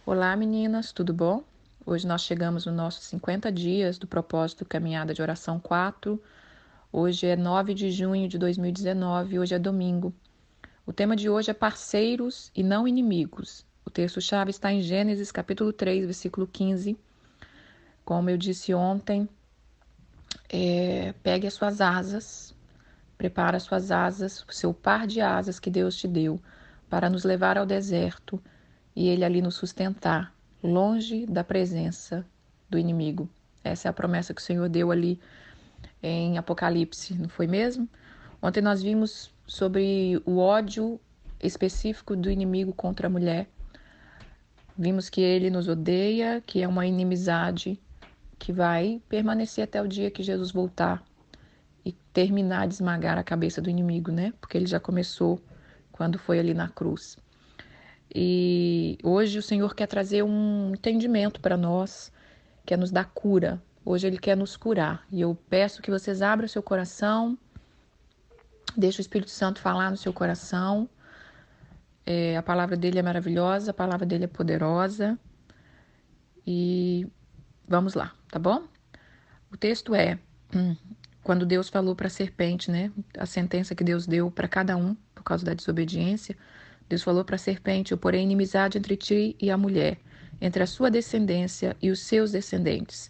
Olá, meninas, tudo bom? Hoje nós chegamos nos nossos 50 dias do propósito Caminhada de Oração 4. Hoje é 9 de junho de 2019, hoje é domingo. O tema de hoje é parceiros e não inimigos. O texto-chave está em Gênesis capítulo 3, versículo 15. Como eu disse ontem, pegue as suas asas, prepara as suas asas, o seu par de asas que Deus te deu, para nos levar ao deserto e Ele ali nos sustentar, longe da presença do inimigo. Essa é a promessa que o Senhor deu ali em Apocalipse, não foi mesmo? Ontem nós vimos sobre o ódio específico do inimigo contra a mulher. Vimos que ele nos odeia, que é uma inimizade que vai permanecer até o dia que Jesus voltar e terminar de esmagar a cabeça do inimigo, né? Porque ele já começou quando foi ali na cruz. E hoje o Senhor quer trazer um entendimento para nós, quer nos dar cura. Hoje Ele quer nos curar. E eu peço que vocês abram o seu coração, deixe o Espírito Santo falar no seu coração. A palavra dele é maravilhosa, a palavra dele é poderosa. E vamos lá, tá bom? O texto é quando Deus falou para a serpente, né? A sentença que Deus deu para cada um por causa da desobediência. Deus falou para a serpente: eu porei inimizade entre ti e a mulher, entre a sua descendência e os seus descendentes.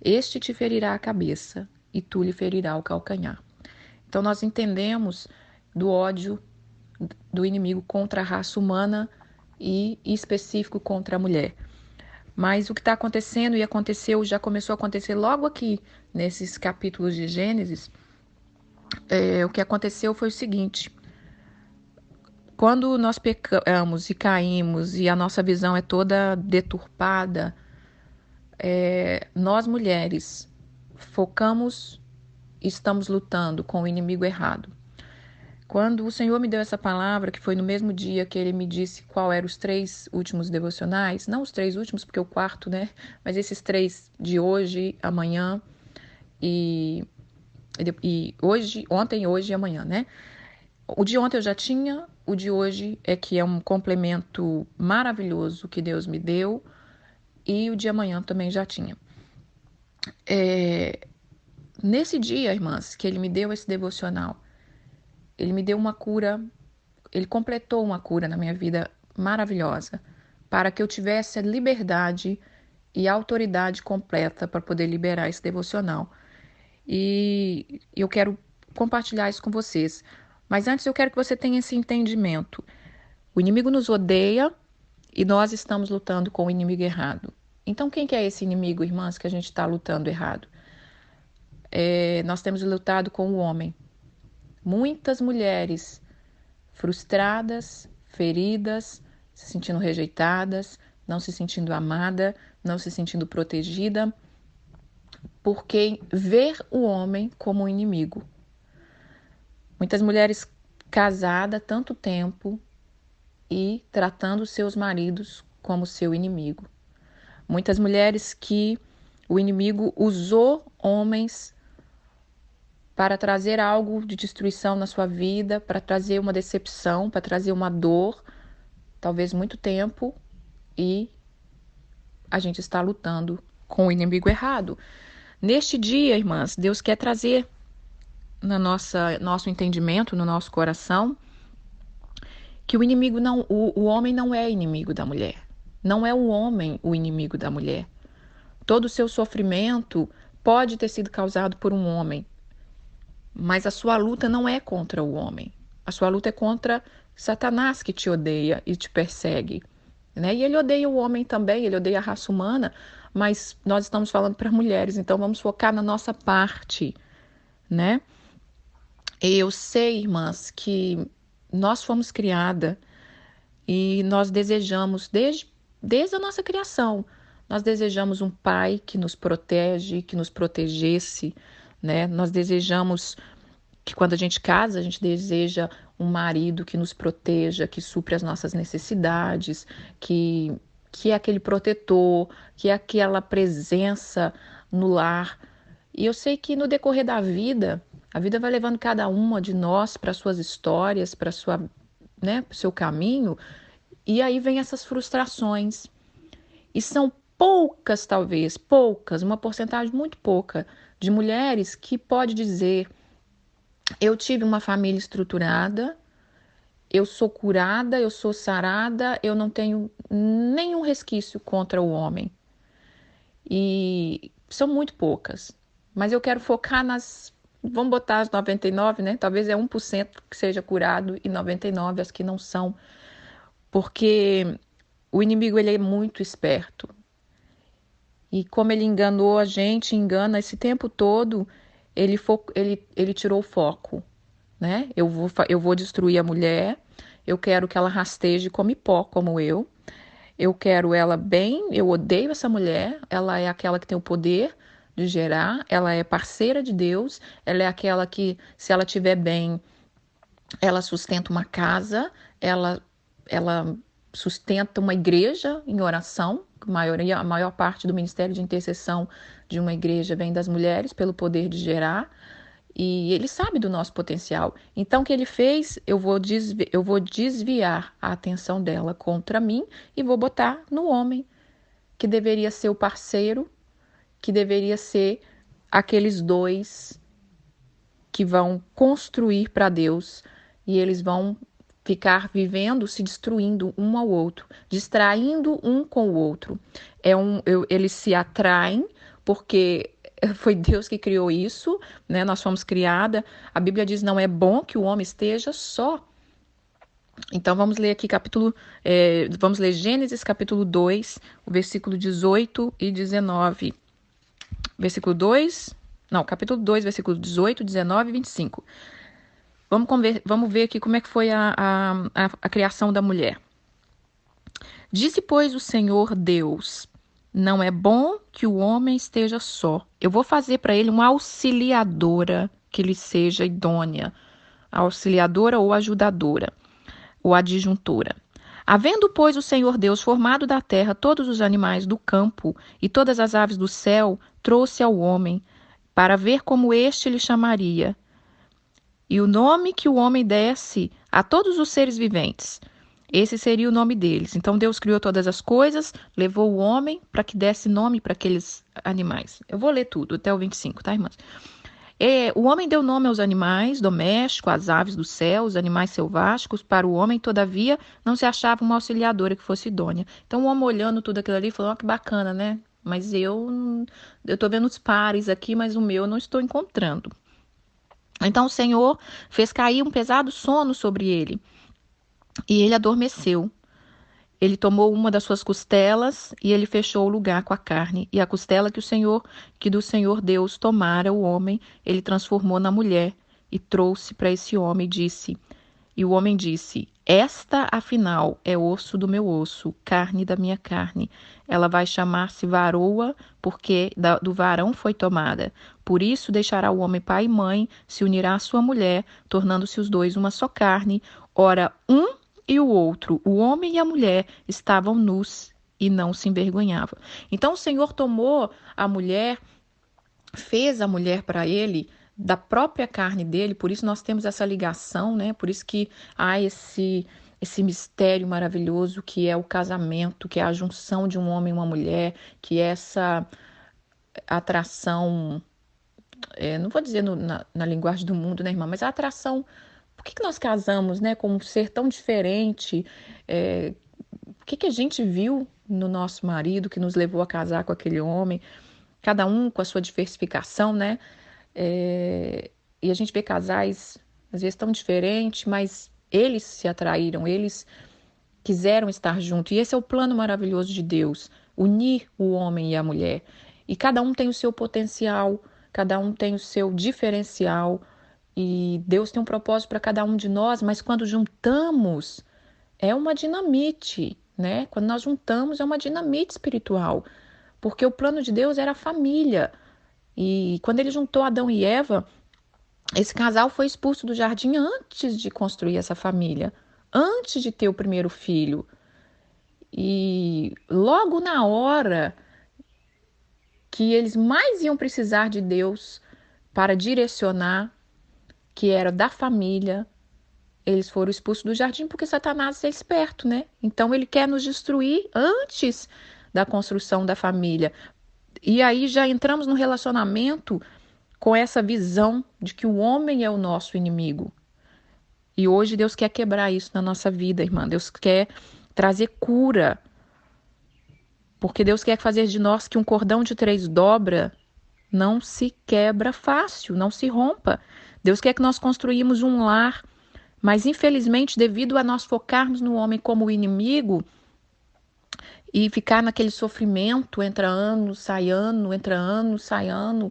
Este te ferirá a cabeça e tu lhe ferirá o calcanhar. Então nós entendemos do ódio do inimigo contra a raça humana e em específico contra a mulher. Mas o que está acontecendo e aconteceu, já começou a acontecer logo aqui nesses capítulos de Gênesis. O que aconteceu foi o seguinte: quando nós pecamos e caímos e a nossa visão é toda deturpada, nós mulheres focamos e estamos lutando com o inimigo errado. Quando o Senhor me deu essa palavra, que foi no mesmo dia que Ele me disse qual eram os 3 últimos devocionais, não os 3 últimos, porque o quarto, né? Mas esses 3 de hoje, amanhã e hoje, ontem, hoje e amanhã, né? O de ontem eu já tinha, o de hoje é que é um complemento maravilhoso que Deus me deu, e o de amanhã também já tinha. Nesse dia, irmãs, que Ele me deu esse devocional, Ele me deu uma cura, Ele completou uma cura na minha vida maravilhosa, para que eu tivesse a liberdade e a autoridade completa para poder liberar esse devocional. E eu quero compartilhar isso com vocês. Mas antes eu quero que você tenha esse entendimento. O inimigo nos odeia e nós estamos lutando com o inimigo errado. Então quem que é esse inimigo, irmãs, que a gente está lutando errado? Nós temos lutado com o homem. Muitas mulheres frustradas, feridas, se sentindo rejeitadas, não se sentindo amada, não se sentindo protegida, porque ver o homem como um inimigo. Muitas mulheres casadas tanto tempo e tratando seus maridos como seu inimigo. Muitas mulheres que o inimigo usou homens para trazer algo de destruição na sua vida, para trazer uma decepção, para trazer uma dor, talvez muito tempo, e a gente está lutando com o inimigo errado. Neste dia, irmãs, Deus quer trazer no nosso entendimento, no nosso coração, que o inimigo não, o homem não é inimigo da mulher. Não é o homem o inimigo da mulher. Todo o seu sofrimento pode ter sido causado por um homem, mas a sua luta não é contra o homem. A sua luta é contra Satanás, que te odeia e te persegue, né? E ele odeia o homem também, ele odeia a raça humana, mas nós estamos falando para mulheres, então vamos focar na nossa parte, né? Eu sei, irmãs, que nós fomos criadas e nós desejamos, desde a nossa criação, nós desejamos um pai que nos protege, que nos protegesse, né? Nós desejamos que quando a gente casa, a gente deseja um marido que nos proteja, que supre as nossas necessidades, que é aquele protetor, que é aquela presença no lar. E eu sei que no decorrer da vida, a vida vai levando cada uma de nós para suas histórias, para sua, né, pro seu caminho, e aí vem essas frustrações. E são poucas, talvez, poucas, uma porcentagem muito pouca de mulheres que pode dizer: eu tive uma família estruturada, eu sou curada, eu sou sarada, eu não tenho nenhum resquício contra o homem. E são muito poucas. Mas eu quero focar nas. Vamos botar as 99, né? Talvez é 1% que seja curado e 99 as que não são. Porque o inimigo ele é muito esperto. E como ele enganou a gente, engana esse tempo todo, ele tirou o foco, né? Eu vou destruir a mulher, eu quero que ela rasteje como pó, como eu quero ela bem, eu odeio essa mulher, ela é aquela que tem o poder de gerar, ela é parceira de Deus, ela é aquela que, se ela estiver bem, ela sustenta uma casa, ela sustenta uma igreja em oração. A maior parte do ministério de intercessão de uma igreja vem das mulheres, pelo poder de gerar. E ele sabe do nosso potencial. Então, o que ele fez? Eu vou desviar a atenção dela contra mim e vou botar no homem, que deveria ser o parceiro, que deveria ser aqueles dois que vão construir para Deus e eles vão ficar vivendo, se destruindo um ao outro, distraindo um com o outro. Eles se atraem porque foi Deus que criou isso, né? Nós fomos criada. A Bíblia diz: não é bom que o homem esteja só. Então vamos ler aqui vamos ler Gênesis capítulo 2, o versículo 18 e 19. Versículo 2, não, capítulo 2, versículo 18, 19 e 25. Vamos ver aqui como é que foi a criação da mulher. Disse, pois, o Senhor Deus: não é bom que o homem esteja só. Eu vou fazer para ele uma auxiliadora que lhe seja idônea. Auxiliadora ou ajudadora, ou adjuntora. Havendo, pois, o Senhor Deus formado da terra todos os animais do campo e todas as aves do céu, trouxe ao homem, para ver como este lhe chamaria. E o nome que o homem desse a todos os seres viventes, esse seria o nome deles. Então Deus criou todas as coisas, levou o homem para que desse nome para aqueles animais. Eu vou ler tudo, até o 25, tá, irmãs? O homem deu nome aos animais domésticos, às aves do céu, os animais selváticos. Para o homem, todavia, não se achava uma auxiliadora que fosse idônea. Então o homem, olhando tudo aquilo ali, falou: que bacana, né? Mas eu estou vendo os pares aqui, mas o meu eu não estou encontrando. Então o Senhor fez cair um pesado sono sobre ele, e ele adormeceu. Ele tomou uma das suas costelas e ele fechou o lugar com a carne. E a costela que do Senhor Deus tomara o homem, ele transformou na mulher e trouxe para esse homem e o homem disse: esta, afinal, é osso do meu osso, carne da minha carne. Ela vai chamar-se varoa, porque do varão foi tomada. Por isso deixará o homem pai e mãe, se unirá à sua mulher, tornando-se os dois uma só carne. Ora, e o outro, o homem e a mulher, estavam nus e não se envergonhavam. Então o Senhor tomou a mulher, fez a mulher para ele da própria carne dele, por isso nós temos essa ligação, né? Por isso que há esse mistério maravilhoso que é o casamento, que é a junção de um homem e uma mulher, que é essa atração, não vou dizer na linguagem do mundo, né, irmã, mas a atração. Por que nós casamos, né, com um ser tão diferente? O que a gente viu no nosso marido que nos levou a casar com aquele homem? Cada um com a sua diversificação, né? E a gente vê casais, às vezes, tão diferentes, mas eles se atraíram, eles quiseram estar juntos. E esse é o plano maravilhoso de Deus, unir o homem e a mulher. E cada um tem o seu potencial, cada um tem o seu diferencial. E Deus tem um propósito para cada um de nós, mas quando juntamos, é uma dinamite, né? Quando nós juntamos, é uma dinamite espiritual. Porque o plano de Deus era a família. E quando ele juntou Adão e Eva, esse casal foi expulso do jardim antes de construir essa família, antes de ter o primeiro filho. E logo na hora que eles mais iam precisar de Deus para direcionar, que era da família, eles foram expulsos do jardim porque Satanás é esperto, né? Então ele quer nos destruir antes da construção da família. E aí já entramos no relacionamento com essa visão de que o homem é o nosso inimigo. E hoje Deus quer quebrar isso na nossa vida, irmã. Deus quer trazer cura. Porque Deus quer fazer de nós que um cordão de 3 dobras não se quebra fácil, não se rompa. Deus quer que nós construímos um lar, mas infelizmente, devido a nós focarmos no homem como o inimigo e ficar naquele sofrimento, entra ano, sai ano, entra ano, sai ano,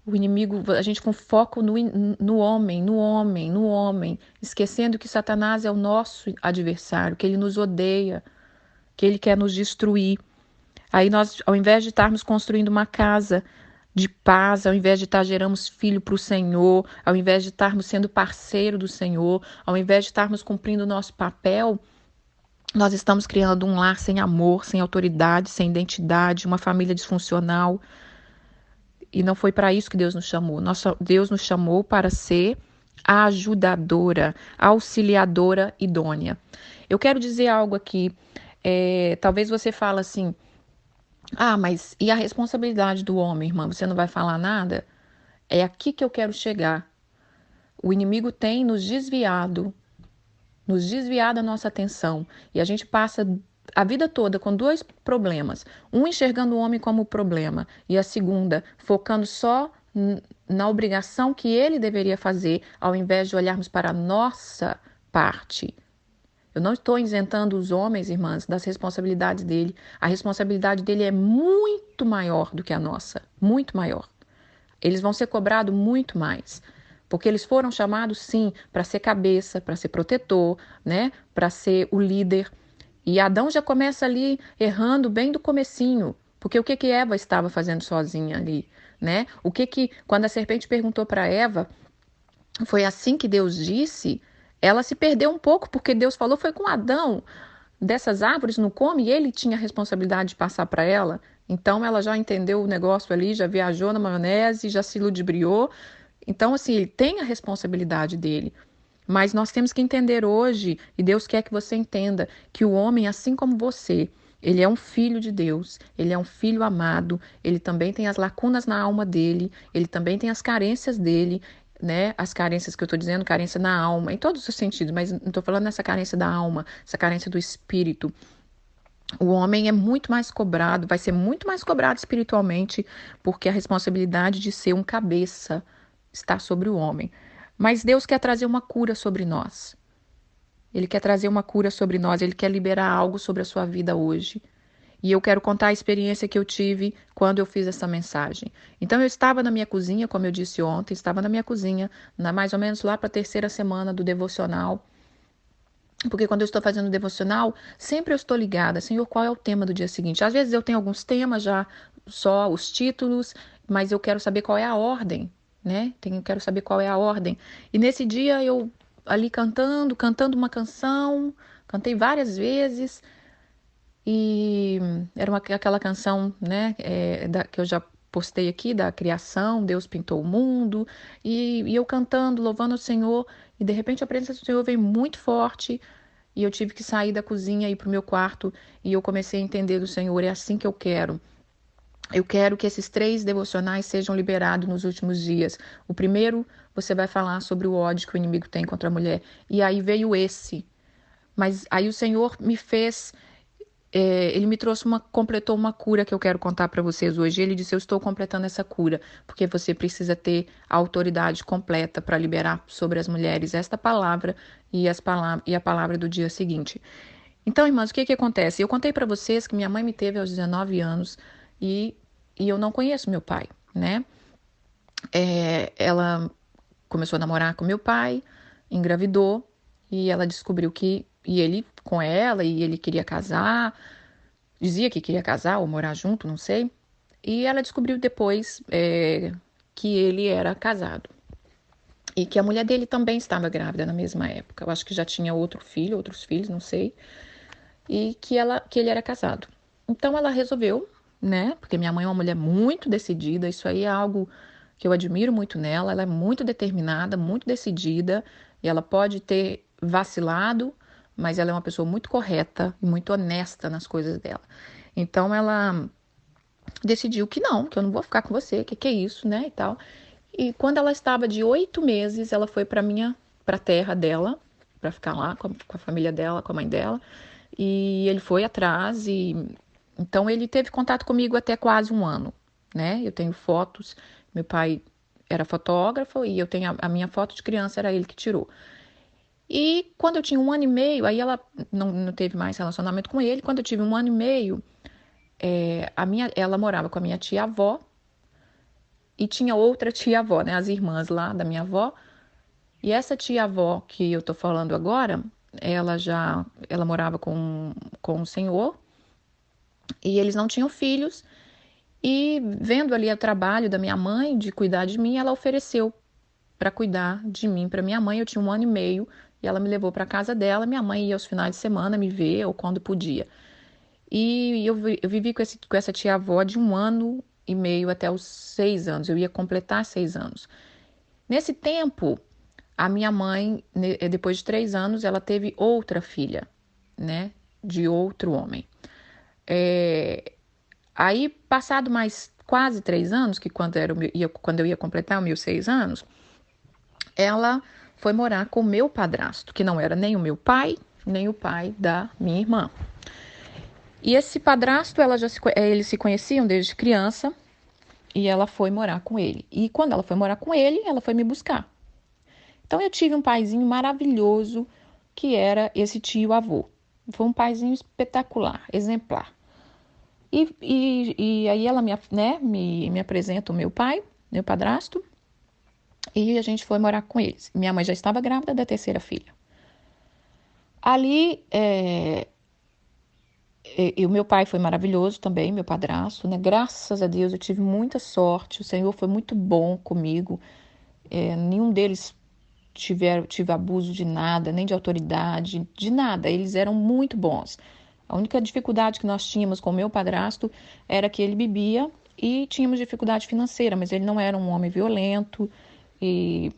o inimigo, a gente com foco no homem, esquecendo que Satanás é o nosso adversário, que ele nos odeia, que ele quer nos destruir. Aí nós, ao invés de estarmos construindo uma casa de paz, ao invés de estar geramos filho para o Senhor, ao invés de estarmos sendo parceiro do Senhor, ao invés de estarmos cumprindo o nosso papel, nós estamos criando um lar sem amor, sem autoridade, sem identidade, uma família disfuncional. E não foi para isso que Deus nos chamou. Deus nos chamou para ser a ajudadora, auxiliadora idônea. Eu quero dizer algo aqui. Talvez você fale assim, mas e a responsabilidade do homem, irmã? Você não vai falar nada? É aqui que eu quero chegar. O inimigo tem nos desviado a nossa atenção. E a gente passa a vida toda com 2 problemas. Um, enxergando o homem como problema. E a segunda, focando só na obrigação que ele deveria fazer, ao invés de olharmos para a nossa parte. Eu não estou isentando os homens, irmãs, das responsabilidades dele. A responsabilidade dele é muito maior do que a nossa. Muito maior. Eles vão ser cobrados muito mais. Porque eles foram chamados, sim, para ser cabeça, para ser protetor, né? Para ser o líder. E Adão já começa ali errando bem do comecinho. Porque o que Eva estava fazendo sozinha ali, né? Quando a serpente perguntou para Eva, foi assim que Deus disse, ela se perdeu um pouco, porque Deus falou, foi com Adão, dessas árvores não come, e ele tinha a responsabilidade de passar para ela. Então ela já entendeu o negócio ali, já viajou na maionese, já se ludibriou. Então, assim, ele tem a responsabilidade dele. Mas nós temos que entender hoje, e Deus quer que você entenda, que o homem, assim como você, ele é um filho de Deus, ele é um filho amado, ele também tem as lacunas na alma dele, ele também tem as carências dele, né? As carências que eu estou dizendo, carência na alma, em todos os sentidos, mas não estou falando nessa carência da alma, essa carência do espírito. O homem é muito mais cobrado, vai ser muito mais cobrado espiritualmente, porque a responsabilidade de ser um cabeça está sobre o homem. Mas Deus quer trazer uma cura sobre nós. Ele quer trazer uma cura sobre nós, ele quer liberar algo sobre a sua vida hoje. E eu quero contar a experiência que eu tive quando eu fiz essa mensagem. Então eu estava na minha cozinha, como eu disse ontem, estava na minha cozinha, mais ou menos lá para a 3ª semana do devocional. Porque quando eu estou fazendo o devocional, sempre eu estou ligada, Senhor, qual é o tema do dia seguinte? Às vezes eu tenho alguns temas já, só os títulos, mas eu quero saber qual é a ordem, né? Quero saber qual é a ordem. E nesse dia eu ali cantando uma canção, cantei várias vezes, e era aquela canção, né, que eu já postei aqui, da criação, Deus pintou o mundo, e eu cantando, louvando o Senhor, e de repente a presença do Senhor veio muito forte, e eu tive que sair da cozinha e ir para o meu quarto, e eu comecei a entender do Senhor, é assim que eu quero. Eu quero que esses 3 devocionais sejam liberados nos últimos dias. O primeiro, você vai falar sobre o ódio que o inimigo tem contra a mulher. E aí veio esse. Mas aí o Senhor me fez... ele me completou uma cura que eu quero contar para vocês hoje. Ele disse, eu estou completando essa cura, porque você precisa ter a autoridade completa para liberar sobre as mulheres esta palavra e a palavra do dia seguinte. Então, irmãs, o que acontece? Eu contei para vocês que minha mãe me teve aos 19 anos e eu não conheço meu pai, né? Ela começou a namorar com meu pai, engravidou e ela descobriu que... E ele com ela, e ele queria casar, dizia que queria casar ou morar junto, não sei. E ela descobriu depois que ele era casado. E que a mulher dele também estava grávida na mesma época. Eu acho que já tinha outros filhos, não sei. E que ele era casado. Então ela resolveu, né? Porque minha mãe é uma mulher muito decidida, isso aí é algo que eu admiro muito nela. Ela é muito determinada, muito decidida, e ela pode ter vacilado, mas ela é uma pessoa muito correta e muito honesta nas coisas dela. Então ela decidiu que não, que eu não vou ficar com você, que é isso, né, e tal. E quando ela estava de 8 meses, ela foi para a terra dela, para ficar lá com a família dela, com a mãe dela. E ele foi atrás e então ele teve contato comigo até quase um ano, né? Eu tenho fotos, meu pai era fotógrafo e eu tenho a minha foto de criança, era ele que tirou. E quando eu tinha um ano e meio, aí ela não teve mais relacionamento com ele. Quando eu tive um ano e meio, ela morava com a minha tia-avó e tinha outra tia-avó, né? As irmãs lá da minha avó. E essa tia-avó que eu tô falando agora, ela morava com o senhor e eles não tinham filhos. E vendo ali o trabalho da minha mãe de cuidar de mim, ela ofereceu para cuidar de mim para minha mãe. Eu tinha um ano e meio e ela me levou para casa dela. Minha mãe ia aos finais de semana me ver ou quando podia. E eu vivi com essa tia-avó de um ano e meio até os 6 anos. Eu ia completar 6 anos. Nesse tempo, a minha mãe, depois de 3 anos, ela teve outra filha, né? De outro homem. Aí, passado mais quase 3 anos, que quando eu ia completar os meus 6 anos, ela foi morar com o meu padrasto, que não era nem o meu pai, nem o pai da minha irmã. E esse padrasto, eles se conheciam desde criança e ela foi morar com ele. E quando ela foi morar com ele, ela foi me buscar. Então eu tive um paizinho maravilhoso que era esse tio-avô. Foi um paizinho espetacular, exemplar. E aí ela me apresenta o meu pai, meu padrasto, e a gente foi morar com eles. Minha mãe já estava grávida da terceira filha. Ali, e o meu pai foi maravilhoso também, meu padrasto, né? Graças a Deus eu tive muita sorte, o Senhor foi muito bom comigo. Nenhum deles tive abuso de nada, nem de autoridade, de nada. Eles eram muito bons. A única dificuldade que nós tínhamos com o meu padrasto era que ele bebia e tínhamos dificuldade financeira, mas ele não era um homem violento e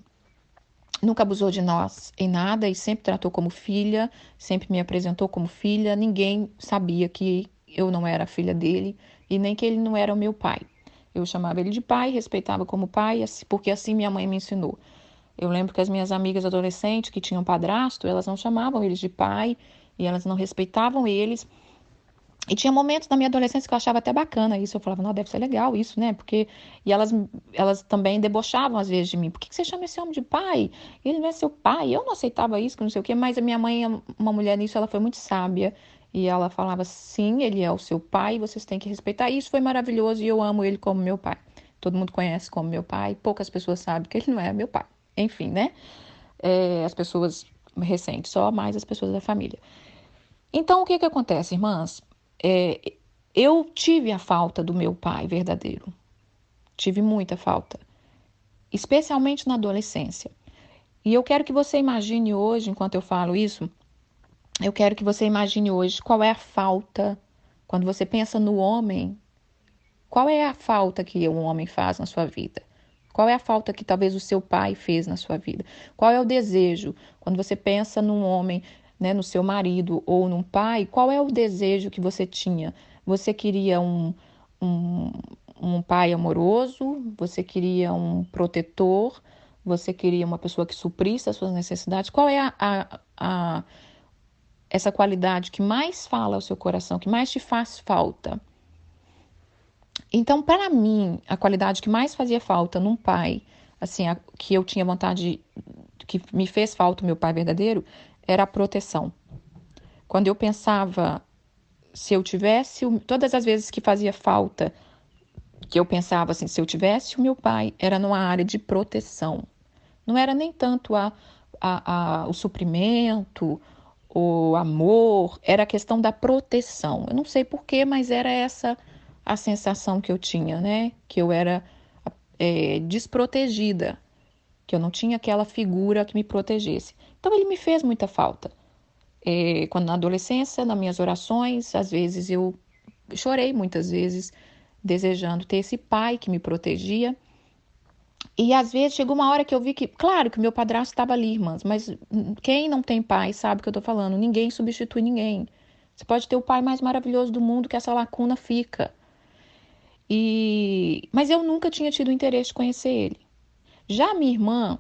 nunca abusou de nós em nada e sempre tratou como filha, sempre me apresentou como filha. Ninguém sabia que eu não era filha dele e nem que ele não era o meu pai. Eu chamava ele de pai, respeitava como pai, porque assim minha mãe me ensinou. Eu lembro que as minhas amigas adolescentes que tinham padrasto, elas não chamavam eles de pai e elas não respeitavam eles. E tinha momentos na minha adolescência que eu achava até bacana isso. Eu falava, não, deve ser legal isso, né? Porque... E elas também debochavam às vezes de mim. Por que você chama esse homem de pai? Ele não é seu pai. Eu não aceitava isso, que não sei o quê. Mas a minha mãe, uma mulher nisso, ela foi muito sábia. E ela falava, sim, ele é o seu pai, vocês têm que respeitar. E isso foi maravilhoso e eu amo ele como meu pai. Todo mundo conhece como meu pai. Poucas pessoas sabem que ele não é meu pai. Enfim, né? As pessoas recentes, só mais as pessoas da família. Então, o que que acontece, irmãs? Eu tive a falta do meu pai verdadeiro. Tive muita falta. Especialmente na adolescência. E eu quero que você imagine hoje, enquanto eu falo isso, eu quero que você imagine hoje qual é a falta, quando você pensa no homem, qual é a falta que um homem faz na sua vida? Qual é a falta que talvez o seu pai fez na sua vida? Qual é o desejo? Quando você pensa num homem, né, no seu marido ou num pai, qual é o desejo que você tinha? Você queria um, um pai amoroso? Você queria um protetor? Você queria uma pessoa que suprisse as suas necessidades? Qual é essa qualidade que mais fala ao seu coração, que mais te faz falta? Então, para mim, a qualidade que mais fazia falta num pai, assim, que eu tinha vontade, que me fez falta o meu pai verdadeiro, era a proteção. Quando eu pensava, se eu tivesse, todas as vezes que fazia falta, que eu pensava assim, se eu tivesse o meu pai, era numa área de proteção. Não era nem tanto o suprimento, o amor, era a questão da proteção. Eu não sei porquê, mas era essa a sensação que eu tinha, né? Que eu era desprotegida, que eu não tinha aquela figura que me protegesse. Então ele me fez muita falta. Quando na adolescência, nas minhas orações, às vezes eu chorei muitas vezes, desejando ter esse pai que me protegia. E às vezes chegou uma hora que eu vi que, claro que o meu padrasto estava ali, irmãs, mas quem não tem pai sabe o que eu tô falando. Ninguém substitui ninguém. Você pode ter o pai mais maravilhoso do mundo, que essa lacuna fica. Mas eu nunca tinha tido interesse de conhecer ele. Já a minha irmã,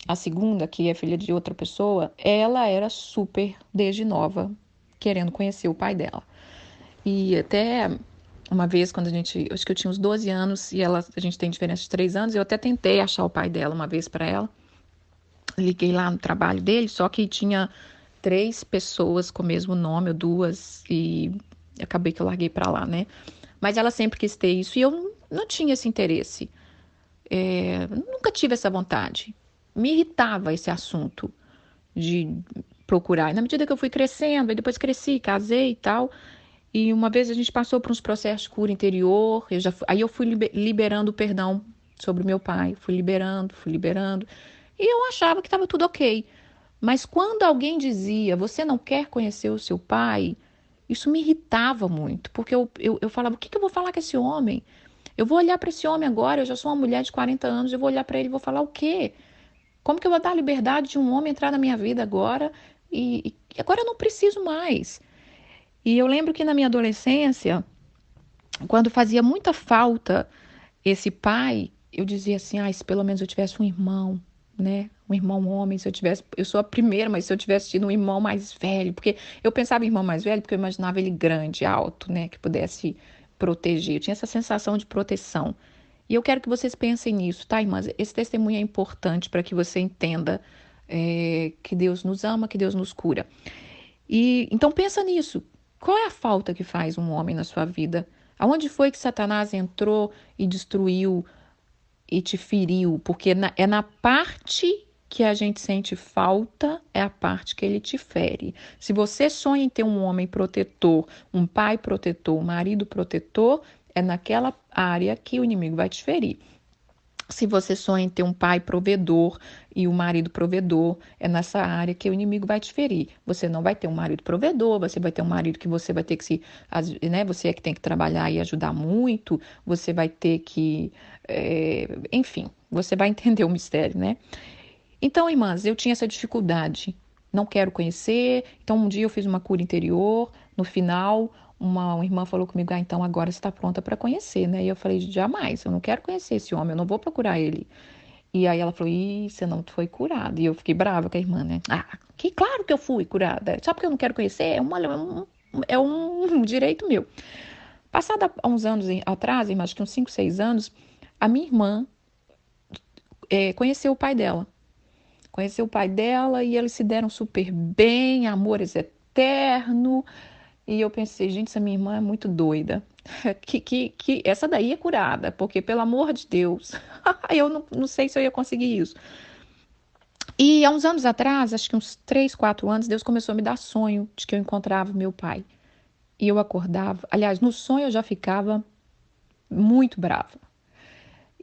a segunda, que é filha de outra pessoa, ela era super, desde nova, querendo conhecer o pai dela. E até uma vez, quando acho que eu tinha uns 12 anos, e a gente tem diferença de 3 anos, eu até tentei achar o pai dela uma vez para ela. Liguei lá no trabalho dele, só que tinha 3 pessoas com o mesmo nome, ou 2, e acabei que eu larguei para lá, né? Mas ela sempre quis ter isso, e eu não tinha esse interesse. Nunca tive essa vontade. Me irritava esse assunto de procurar. E na medida que eu fui crescendo, e depois cresci, casei e tal, e uma vez a gente passou por uns processos de cura interior, aí eu fui liberando o perdão sobre o meu pai, fui liberando, e eu achava que estava tudo ok. Mas quando alguém dizia, você não quer conhecer o seu pai, isso me irritava muito, porque eu falava, o que eu vou falar com esse homem? Eu vou olhar para esse homem agora, eu já sou uma mulher de 40 anos, eu vou olhar para ele e vou falar o quê? Como que eu vou dar a liberdade de um homem entrar na minha vida agora? E agora eu não preciso mais. E eu lembro que na minha adolescência, quando fazia muita falta esse pai, eu dizia assim, se pelo menos eu tivesse um irmão, né? Um irmão homem, se eu tivesse, eu sou a primeira, mas se eu tivesse tido um irmão mais velho, porque eu pensava em irmão mais velho porque eu imaginava ele grande, alto, né, que pudesse proteger. Eu tinha essa sensação de proteção. E eu quero que vocês pensem nisso, tá, irmãs? Esse testemunho é importante para que você entenda que Deus nos ama, que Deus nos cura. E então pensa nisso. Qual é a falta que faz um homem na sua vida? Aonde foi que Satanás entrou e destruiu e te feriu? Porque é na parte que a gente sente falta, é a parte que ele te fere. Se você sonha em ter um homem protetor, um pai protetor, um marido protetor, é naquela área que o inimigo vai te ferir. Se você sonha em ter um pai provedor e um marido provedor, é nessa área que o inimigo vai te ferir. Você não vai ter um marido provedor, você vai ter um marido que você vai ter que né? Você é que tem que trabalhar e ajudar muito, você vai ter que, enfim, você vai entender o mistério, né? Então, irmãs, eu tinha essa dificuldade. Não quero conhecer. Então, um dia eu fiz uma cura interior. No final, uma irmã falou comigo: então agora você está pronta para conhecer, né? E eu falei: jamais, eu não quero conhecer esse homem, eu não vou procurar ele. E aí ela falou: você não foi curada. E eu fiquei brava com a irmã, né? Que claro que eu fui curada. Só porque eu não quero conhecer, é um direito meu. Passado há uns anos atrás, irmã, acho que uns 5, 6 anos, a minha irmã conheceu o pai dela. Conheceu o pai dela e eles se deram super bem, amores eterno. E eu pensei, gente, essa minha irmã é muito doida. Que essa daí é curada, porque pelo amor de Deus, eu não sei se eu ia conseguir isso. E há uns anos atrás, acho que uns 3, 4 anos, Deus começou a me dar sonho de que eu encontrava meu pai. E eu acordava, aliás, no sonho eu já ficava muito brava.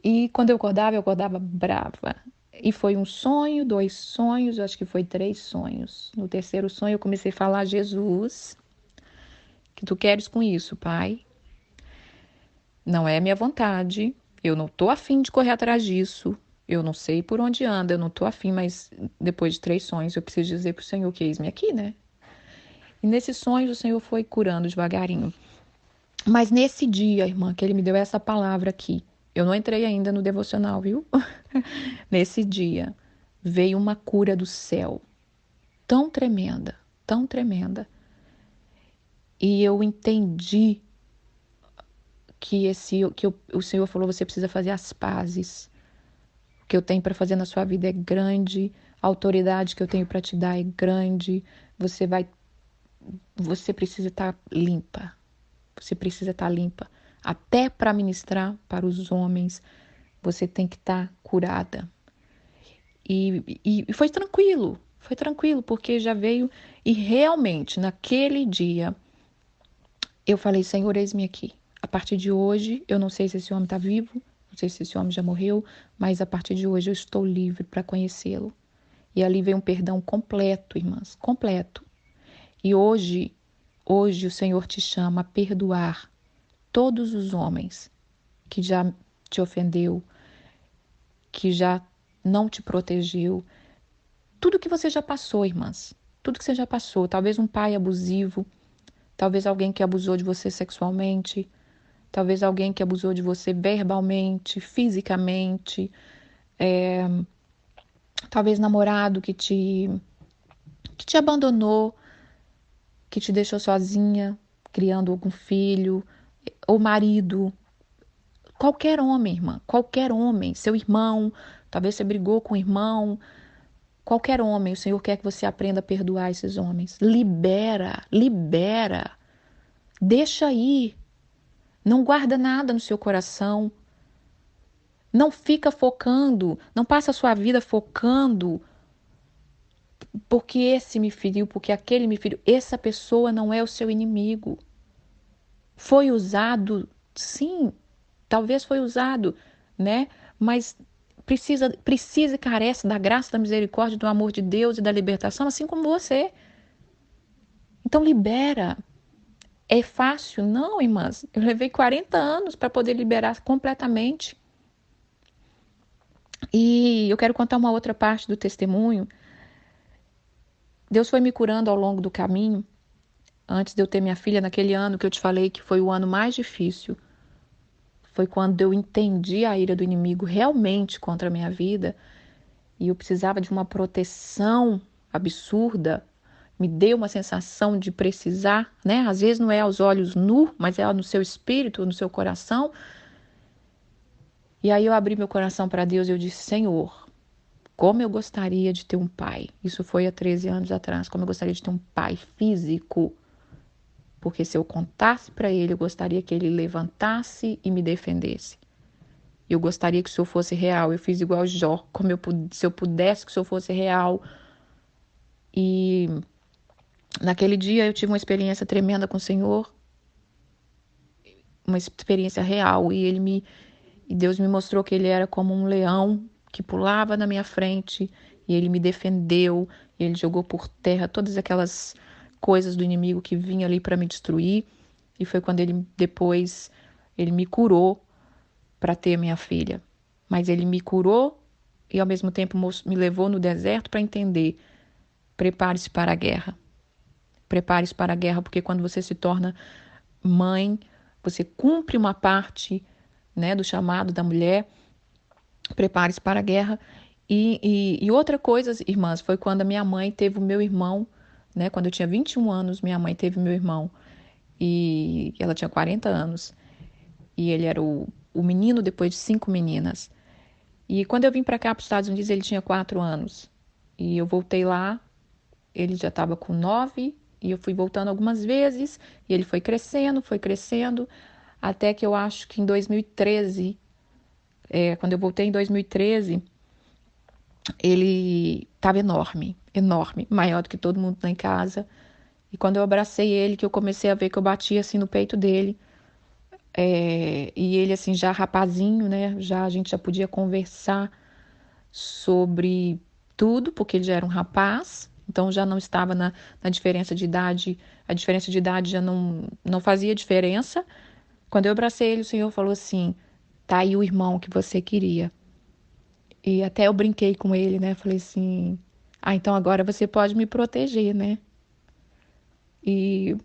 E quando eu acordava brava. E foi um sonho, 2 sonhos, acho que foi 3 sonhos. No terceiro sonho eu comecei a falar: Jesus, que tu queres com isso, pai? Não é minha vontade, eu não tô afim de correr atrás disso. Eu não sei por onde anda, eu não tô afim, mas depois de 3 sonhos eu preciso dizer pro Senhor que eis-me aqui, né? E nesses sonhos o Senhor foi curando devagarinho. Mas nesse dia, irmã, que ele me deu essa palavra aqui, eu não entrei ainda no devocional, viu? Nesse dia, veio uma cura do céu tão tremenda. E eu entendi o Senhor falou: você precisa fazer as pazes. O que eu tenho para fazer na sua vida é grande, a autoridade que eu tenho para te dar é grande. Você precisa estar limpa. Você precisa estar limpa. Até para ministrar para os homens, você tem que estar curada. E foi tranquilo, porque já veio. E realmente, naquele dia, eu falei: Senhor, eis-me aqui. A partir de hoje, eu não sei se esse homem está vivo, não sei se esse homem já morreu, mas a partir de hoje eu estou livre para conhecê-lo. E ali veio um perdão completo, irmãs, completo. E hoje o Senhor te chama a perdoar todos os homens que já te ofendeu, que já não te protegeu. Tudo que você já passou, irmãs. Tudo que você já passou. Talvez um pai abusivo. talvez alguém que abusou de você sexualmente, talvez alguém que abusou de você verbalmente, fisicamente, talvez namorado que te abandonou, que te deixou sozinha, criando algum filho, ou marido, qualquer homem, irmã, qualquer homem, seu irmão, talvez você brigou com o irmão, qualquer homem, o Senhor quer que você aprenda a perdoar esses homens. Libera, libera, deixa ir, não guarda nada no seu coração, não fica focando, não passa a sua vida focando porque esse me feriu, porque aquele me feriu. Essa pessoa não é o seu inimigo. Foi usado, sim, talvez foi usado, né? Mas precisa e carece da graça, da misericórdia, do amor de Deus e da libertação, assim como você. Então libera. É fácil? Não, irmãs. Eu levei 40 anos para poder liberar completamente. E eu quero contar uma outra parte do testemunho. Deus foi me curando ao longo do caminho. Antes de eu ter minha filha, naquele ano que eu te falei que foi o ano mais difícil, foi quando eu entendi a ira do inimigo realmente contra a minha vida e eu precisava de uma proteção absurda. Me deu uma sensação de precisar, né? Às vezes não é aos olhos nu, mas é no seu espírito, no seu coração. E aí eu abri meu coração para Deus e eu disse: Senhor, como eu gostaria de ter um pai. Isso foi há 13 anos atrás. Como eu gostaria de ter um pai físico. Porque se eu contasse para ele, eu gostaria que ele levantasse e me defendesse. Eu gostaria que o Senhor fosse real. Eu fiz igual Jó, se eu pudesse que o Senhor fosse real. E naquele dia eu tive uma experiência tremenda com o Senhor, uma experiência real. E Deus me mostrou que Ele era como um leão que pulava na minha frente e Ele me defendeu. E Ele jogou por terra todas aquelas coisas do inimigo que vinha ali para me destruir. E foi quando ele me curou para ter minha filha. Mas ele me curou e ao mesmo tempo me levou no deserto para entender: prepare-se para a guerra. Prepare-se para a guerra, porque quando você se torna mãe, você cumpre uma parte, né, do chamado da mulher. Prepare-se para a guerra. E outra coisa, irmãs, foi quando a minha mãe teve o meu irmão, né? Quando eu tinha 21 anos, minha mãe teve o meu irmão. E ela tinha 40 anos. E ele era o menino depois de 5 meninas. E quando eu vim para cá, para os Estados Unidos, ele tinha 4 anos. E eu voltei lá, ele já estava com 9, e eu fui voltando algumas vezes, e ele foi crescendo, até que eu acho que em 2013, quando eu voltei em 2013, ele estava enorme, enorme, maior do que todo mundo lá em casa. E quando eu abracei ele, que eu comecei a ver que eu batia assim no peito dele, e ele assim já rapazinho, né? A gente já podia conversar sobre tudo, porque ele já era um rapaz, então já não estava na diferença de idade, a diferença de idade já não fazia diferença. Quando eu abracei ele, o Senhor falou assim: tá aí o irmão que você queria. E até eu brinquei com ele, né? Falei assim: ah, então agora você pode me proteger, né? E,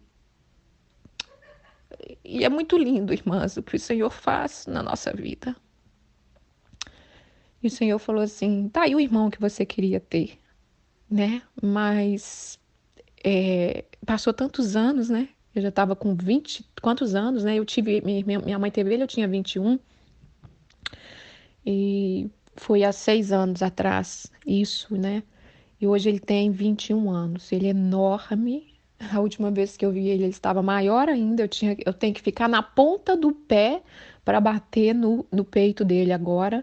e é muito lindo, irmãs, o que o Senhor faz na nossa vida. E o Senhor falou assim: tá aí o irmão que você queria ter, né? Mas passou tantos anos, né? Eu já estava com 20, quantos anos, né? Minha mãe teve ele, eu tinha 21. E foi há 6 anos atrás, isso, né? E hoje ele tem 21 anos. Ele é enorme. A última vez que eu vi ele, ele estava maior ainda. Eu tenho que ficar na ponta do pé para bater no peito dele agora.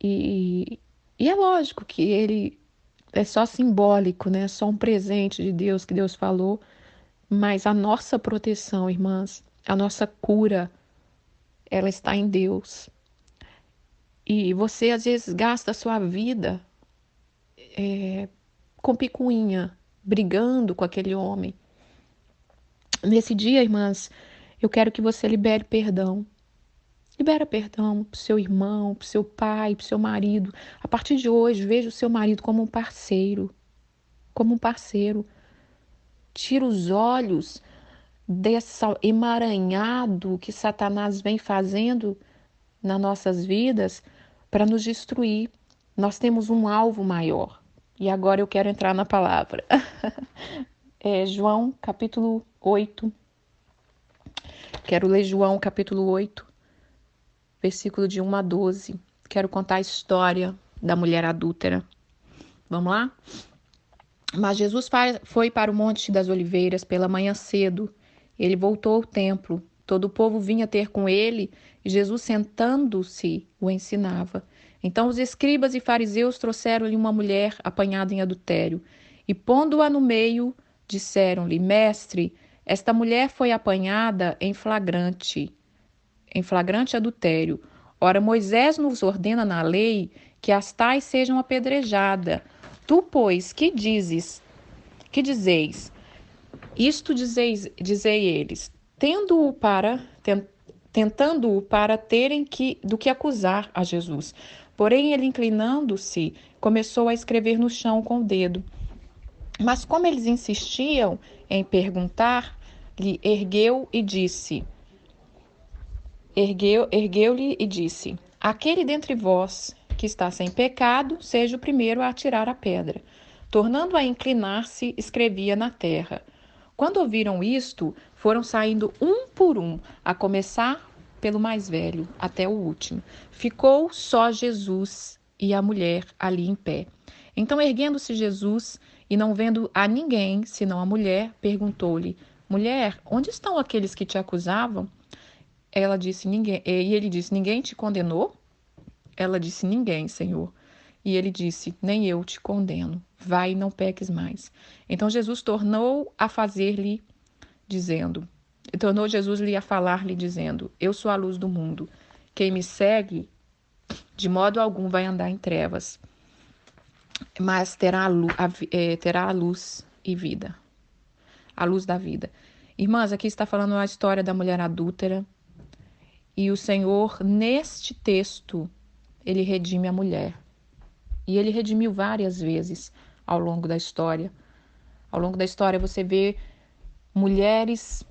E, e é lógico que ele é só simbólico, né? Só um presente de Deus que Deus falou. Mas a nossa proteção, irmãs, a nossa cura, ela está em Deus. E você às vezes gasta a sua vida com picuinha, brigando com aquele homem. Nesse dia, irmãs, eu quero que você libere perdão. Libera perdão pro seu irmão, pro seu pai, pro seu marido. A partir de hoje, veja o seu marido como um parceiro. Como um parceiro. Tira os olhos desse emaranhado que Satanás vem fazendo nas nossas vidas para nos destruir. Nós temos um alvo maior. E agora eu quero entrar na palavra. João capítulo 8. Quero ler João capítulo 8, versículo de 1 a 12. Quero contar a história da mulher adúltera. Vamos lá? Mas Jesus foi para o Monte das Oliveiras pela manhã cedo. Ele voltou ao templo. Todo o povo vinha ter com ele e Jesus, sentando-se, o ensinava. Então os escribas e fariseus trouxeram-lhe uma mulher apanhada em adultério e, pondo-a no meio, disseram-lhe: Mestre, esta mulher foi apanhada em flagrante adultério. Ora, Moisés nos ordena na lei que as tais sejam apedrejadas. Tu, pois, que dizeis? Isto dizei eles, tentando-o para terem do que acusar a Jesus. Porém, ele, inclinando-se, começou a escrever no chão com o dedo. Mas como eles insistiam em perguntar-lhe, ergueu-lhe e disse: Aquele dentre vós que está sem pecado, seja o primeiro a atirar a pedra. Tornando a inclinar-se, escrevia na terra. Quando ouviram isto, foram saindo um por um, a começar pelo mais velho até o último. Ficou só Jesus e a mulher ali em pé. Então, erguendo-se Jesus e não vendo a ninguém, senão a mulher, perguntou-lhe: Mulher, onde estão aqueles que te acusavam? Ela disse: Ninguém. E ele disse: Ninguém te condenou? Ela disse: Ninguém, Senhor. E ele disse: Nem eu te condeno. Vai e não peques mais. Então Jesus tornou Jesus a falar-lhe, dizendo: Eu sou a luz do mundo. Quem me segue, de modo algum vai andar em trevas, mas terá a luz e vida. A luz da vida. Irmãs, aqui está falando a história da mulher adúltera. E o Senhor, neste texto, ele redime a mulher. E ele redimiu várias vezes ao longo da história. Ao longo da história você vê mulheres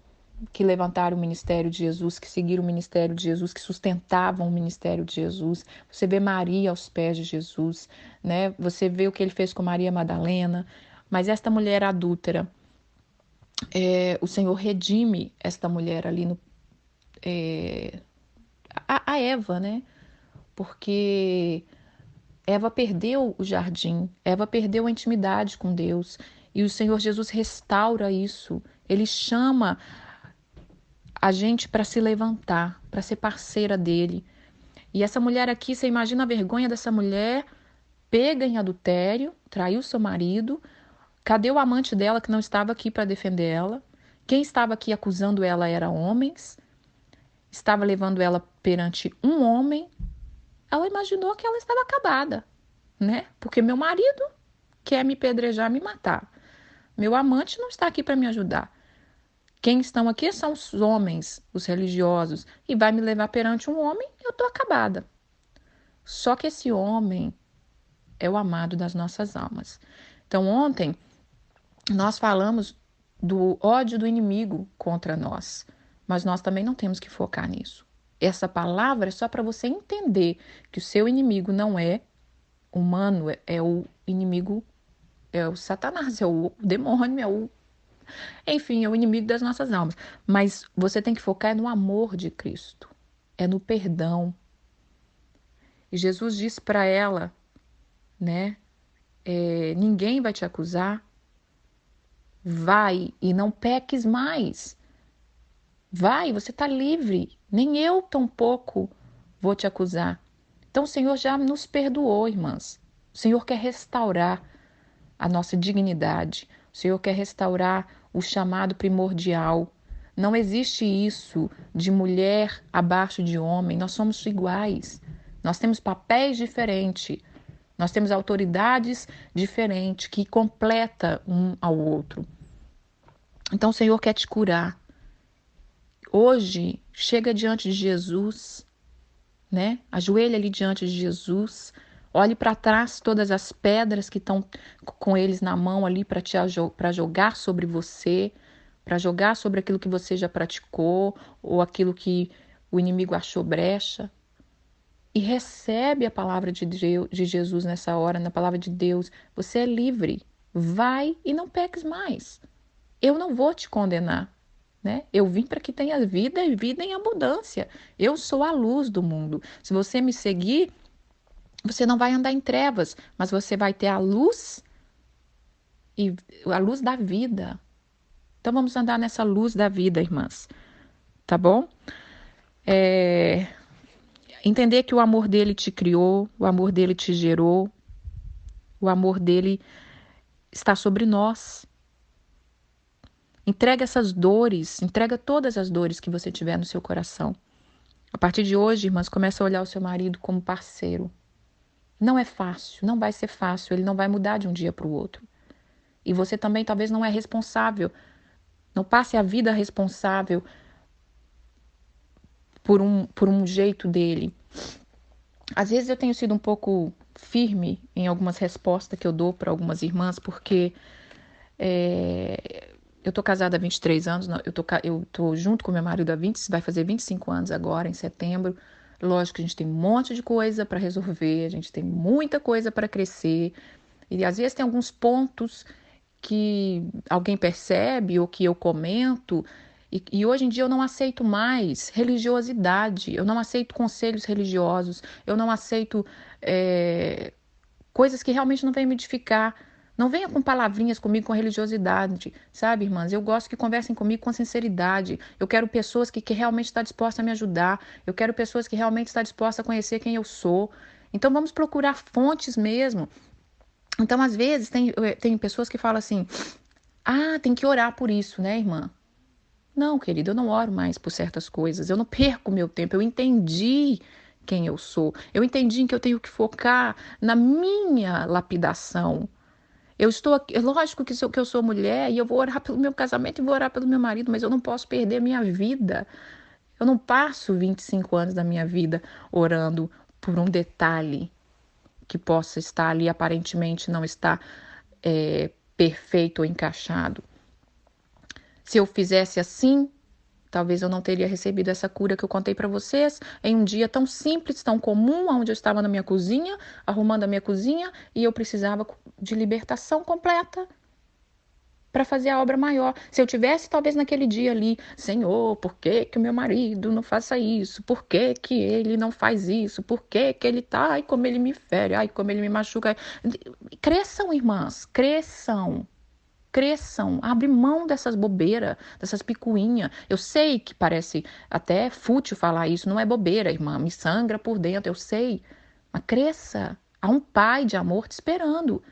que levantaram o ministério de Jesus, que seguiram o ministério de Jesus, que sustentavam o ministério de Jesus. Você vê Maria aos pés de Jesus, né? Você vê o que ele fez com Maria Madalena. Mas esta mulher adúltera, o Senhor redime esta mulher ali a Eva, né? Porque Eva perdeu o jardim, Eva perdeu a intimidade com Deus e o Senhor Jesus restaura isso. Ele chama a gente para se levantar, para ser parceira dele. E essa mulher aqui, você imagina a vergonha dessa mulher, pega em adultério, traiu seu marido. Cadê o amante dela que não estava aqui para defender ela? Quem estava aqui acusando ela era homens. Estava levando ela perante um homem. Ela imaginou que ela estava acabada, né? Porque meu marido quer me pedrejar, me matar. Meu amante não está aqui para me ajudar. Quem estão aqui são os homens, os religiosos, e vai me levar perante um homem, eu estou acabada. Só que esse homem é o amado das nossas almas. Então, ontem, nós falamos do ódio do inimigo contra nós, mas nós também não temos que focar nisso. Essa palavra é só para você entender que o seu inimigo não é humano, é o inimigo, é o Satanás, é o demônio, enfim, é o inimigo das nossas almas. Mas você tem que focar no amor de Cristo, é no perdão. E Jesus disse para ela, né? Ninguém vai te acusar. Vai e não peques mais. Vai, você está livre. Nem eu tampouco vou te acusar. Então o Senhor já nos perdoou, irmãs. O Senhor quer restaurar a nossa dignidade. O Senhor quer restaurar o chamado primordial. Não existe isso de mulher abaixo de homem. Nós somos iguais. Nós temos papéis diferentes. Nós temos autoridades diferentes que completam um ao outro. Então o Senhor quer te curar. Hoje, chega diante de Jesus, né? Ajoelha ali diante de Jesus. Olhe para trás todas as pedras que estão com eles na mão ali para jogar sobre você. para jogar sobre aquilo que você já praticou ou aquilo que o inimigo achou brecha. E recebe a palavra de Jesus nessa hora, na palavra de Deus. Você é livre. Vai e não peques mais. Eu não vou te condenar, né? Eu vim para que tenha vida e vida em abundância. Eu sou a luz do mundo. Se você me seguir, você não vai andar em trevas, mas você vai ter a luz e a luz da vida. Então vamos andar nessa luz da vida, irmãs. Tá bom? Entender que o amor dele te criou, o amor dele te gerou, o amor dele está sobre nós. Entrega essas dores, entrega todas as dores que você tiver no seu coração. A partir de hoje, irmãs, começa a olhar o seu marido como parceiro. Não é fácil, não vai ser fácil, ele não vai mudar de um dia para o outro. E você também talvez não é responsável, não passe a vida responsável por um jeito dele. Às vezes eu tenho sido um pouco firme em algumas respostas que eu dou para algumas irmãs, porque eu tô casada há 23 anos, eu tô junto com meu marido há vai fazer 25 anos agora, em setembro. Lógico que a gente tem um monte de coisa para resolver, a gente tem muita coisa para crescer. E às vezes tem alguns pontos que alguém percebe ou que eu comento. E hoje em dia eu não aceito mais religiosidade, eu não aceito conselhos religiosos, eu não aceito coisas que realmente não vêm me edificar. Não venha com palavrinhas comigo com religiosidade, sabe, irmãs? Eu gosto que conversem comigo com sinceridade. Eu quero pessoas que realmente estão dispostas a me ajudar. Eu quero pessoas que realmente estão dispostas a conhecer quem eu sou. Então vamos procurar fontes mesmo. Então, às vezes, tem pessoas que falam assim, tem que orar por isso, né, irmã? Não, querida, eu não oro mais por certas coisas. Eu não perco meu tempo. Eu entendi quem eu sou. Eu entendi que eu tenho que focar na minha lapidação. Eu estou aqui, lógico que eu sou mulher e eu vou orar pelo meu casamento e vou orar pelo meu marido, mas eu não posso perder a minha vida. Eu não passo 25 anos da minha vida orando por um detalhe que possa estar ali, aparentemente não está perfeito ou encaixado. Se eu fizesse assim, talvez eu não teria recebido essa cura que eu contei para vocês em um dia tão simples, tão comum, onde eu estava na minha cozinha, arrumando a minha cozinha, e eu precisava de libertação completa para fazer a obra maior. Se eu tivesse, talvez naquele dia ali, Senhor, por que que o meu marido não faça isso? Por que que ele não faz isso? Por que que ele tá? Ai, como ele me fere, ai, como ele me machuca. Cresçam, irmãs, cresçam. Cresçam, abre mão dessas bobeiras, dessas picuinhas. Eu sei que parece até fútil falar isso, não é bobeira, irmã, me sangra por dentro, eu sei. Mas cresça, há um pai de amor te esperando.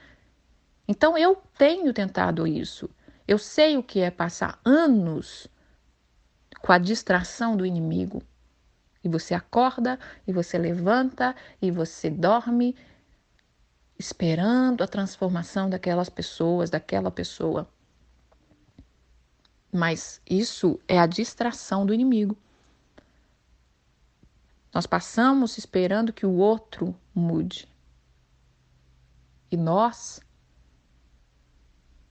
Então eu tenho tentado isso. Eu sei o que é passar anos com a distração do inimigo. E você acorda, e você levanta, e você dorme, esperando a transformação daquelas pessoas, daquela pessoa. Mas isso é a distração do inimigo. Nós passamos esperando que o outro mude. E nós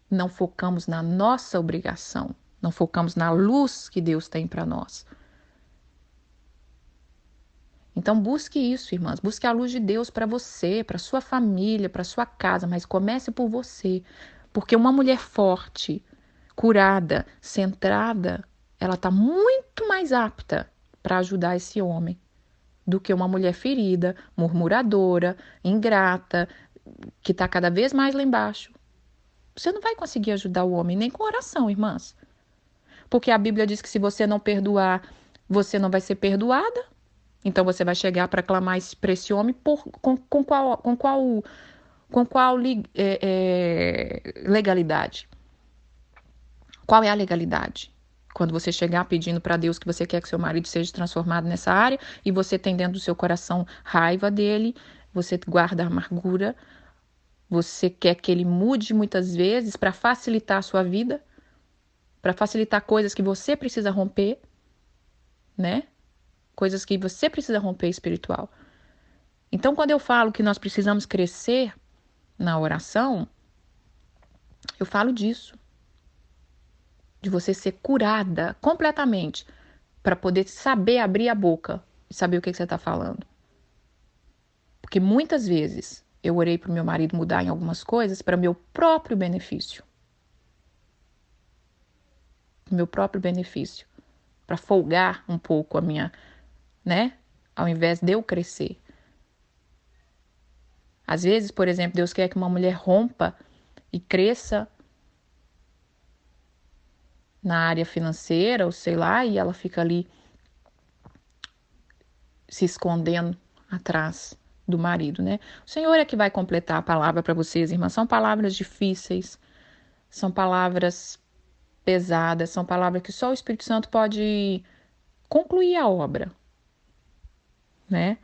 não focamos na nossa obrigação, não focamos na luz que Deus tem para nós. Então busque isso, irmãs, busque a luz de Deus para você, para sua família, para sua casa, mas comece por você, porque uma mulher forte, curada, centrada, ela está muito mais apta para ajudar esse homem do que uma mulher ferida, murmuradora, ingrata, que está cada vez mais lá embaixo. Você não vai conseguir ajudar o homem nem com oração, irmãs. Porque a Bíblia diz que se você não perdoar, você não vai ser perdoada. Então você vai chegar para clamar para esse homem com qual legalidade? Qual é a legalidade? Quando você chegar pedindo para Deus que você quer que seu marido seja transformado nessa área e você tem dentro do seu coração raiva dele, você guarda amargura, você quer que ele mude muitas vezes para facilitar a sua vida, para facilitar coisas que você precisa romper, né? Coisas que você precisa romper espiritual. Então, quando eu falo que nós precisamos crescer na oração, eu falo disso. de você ser curada completamente para poder saber abrir a boca e saber o que você está falando. Porque muitas vezes eu orei para o meu marido mudar em algumas coisas para meu próprio benefício. Meu próprio benefício. Para folgar um pouco a minha, né? Ao invés de eu crescer. Às vezes, por exemplo, Deus quer que uma mulher rompa e cresça na área financeira, ou sei lá, e ela fica ali se escondendo atrás do marido, né? O Senhor é que vai completar a palavra para vocês, irmãs. São palavras difíceis, são palavras pesadas, são palavras que só o Espírito Santo pode concluir a obra, né?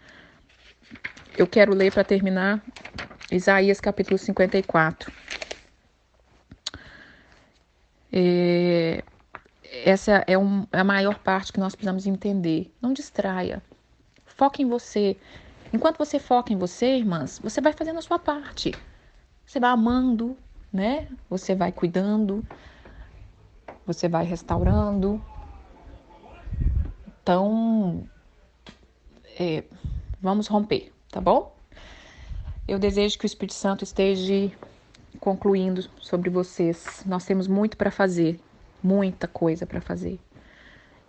Eu quero ler para terminar Isaías capítulo 54. Essa é a maior parte que nós precisamos entender. Não distraia. Foque em você. Enquanto você foca em você, irmãs, você vai fazendo a sua parte. Você vai amando, né? Você vai cuidando. Você vai restaurando. Então, vamos romper, tá bom? Eu desejo que o Espírito Santo esteja concluindo sobre vocês. Nós temos muito para fazer. Muita coisa para fazer.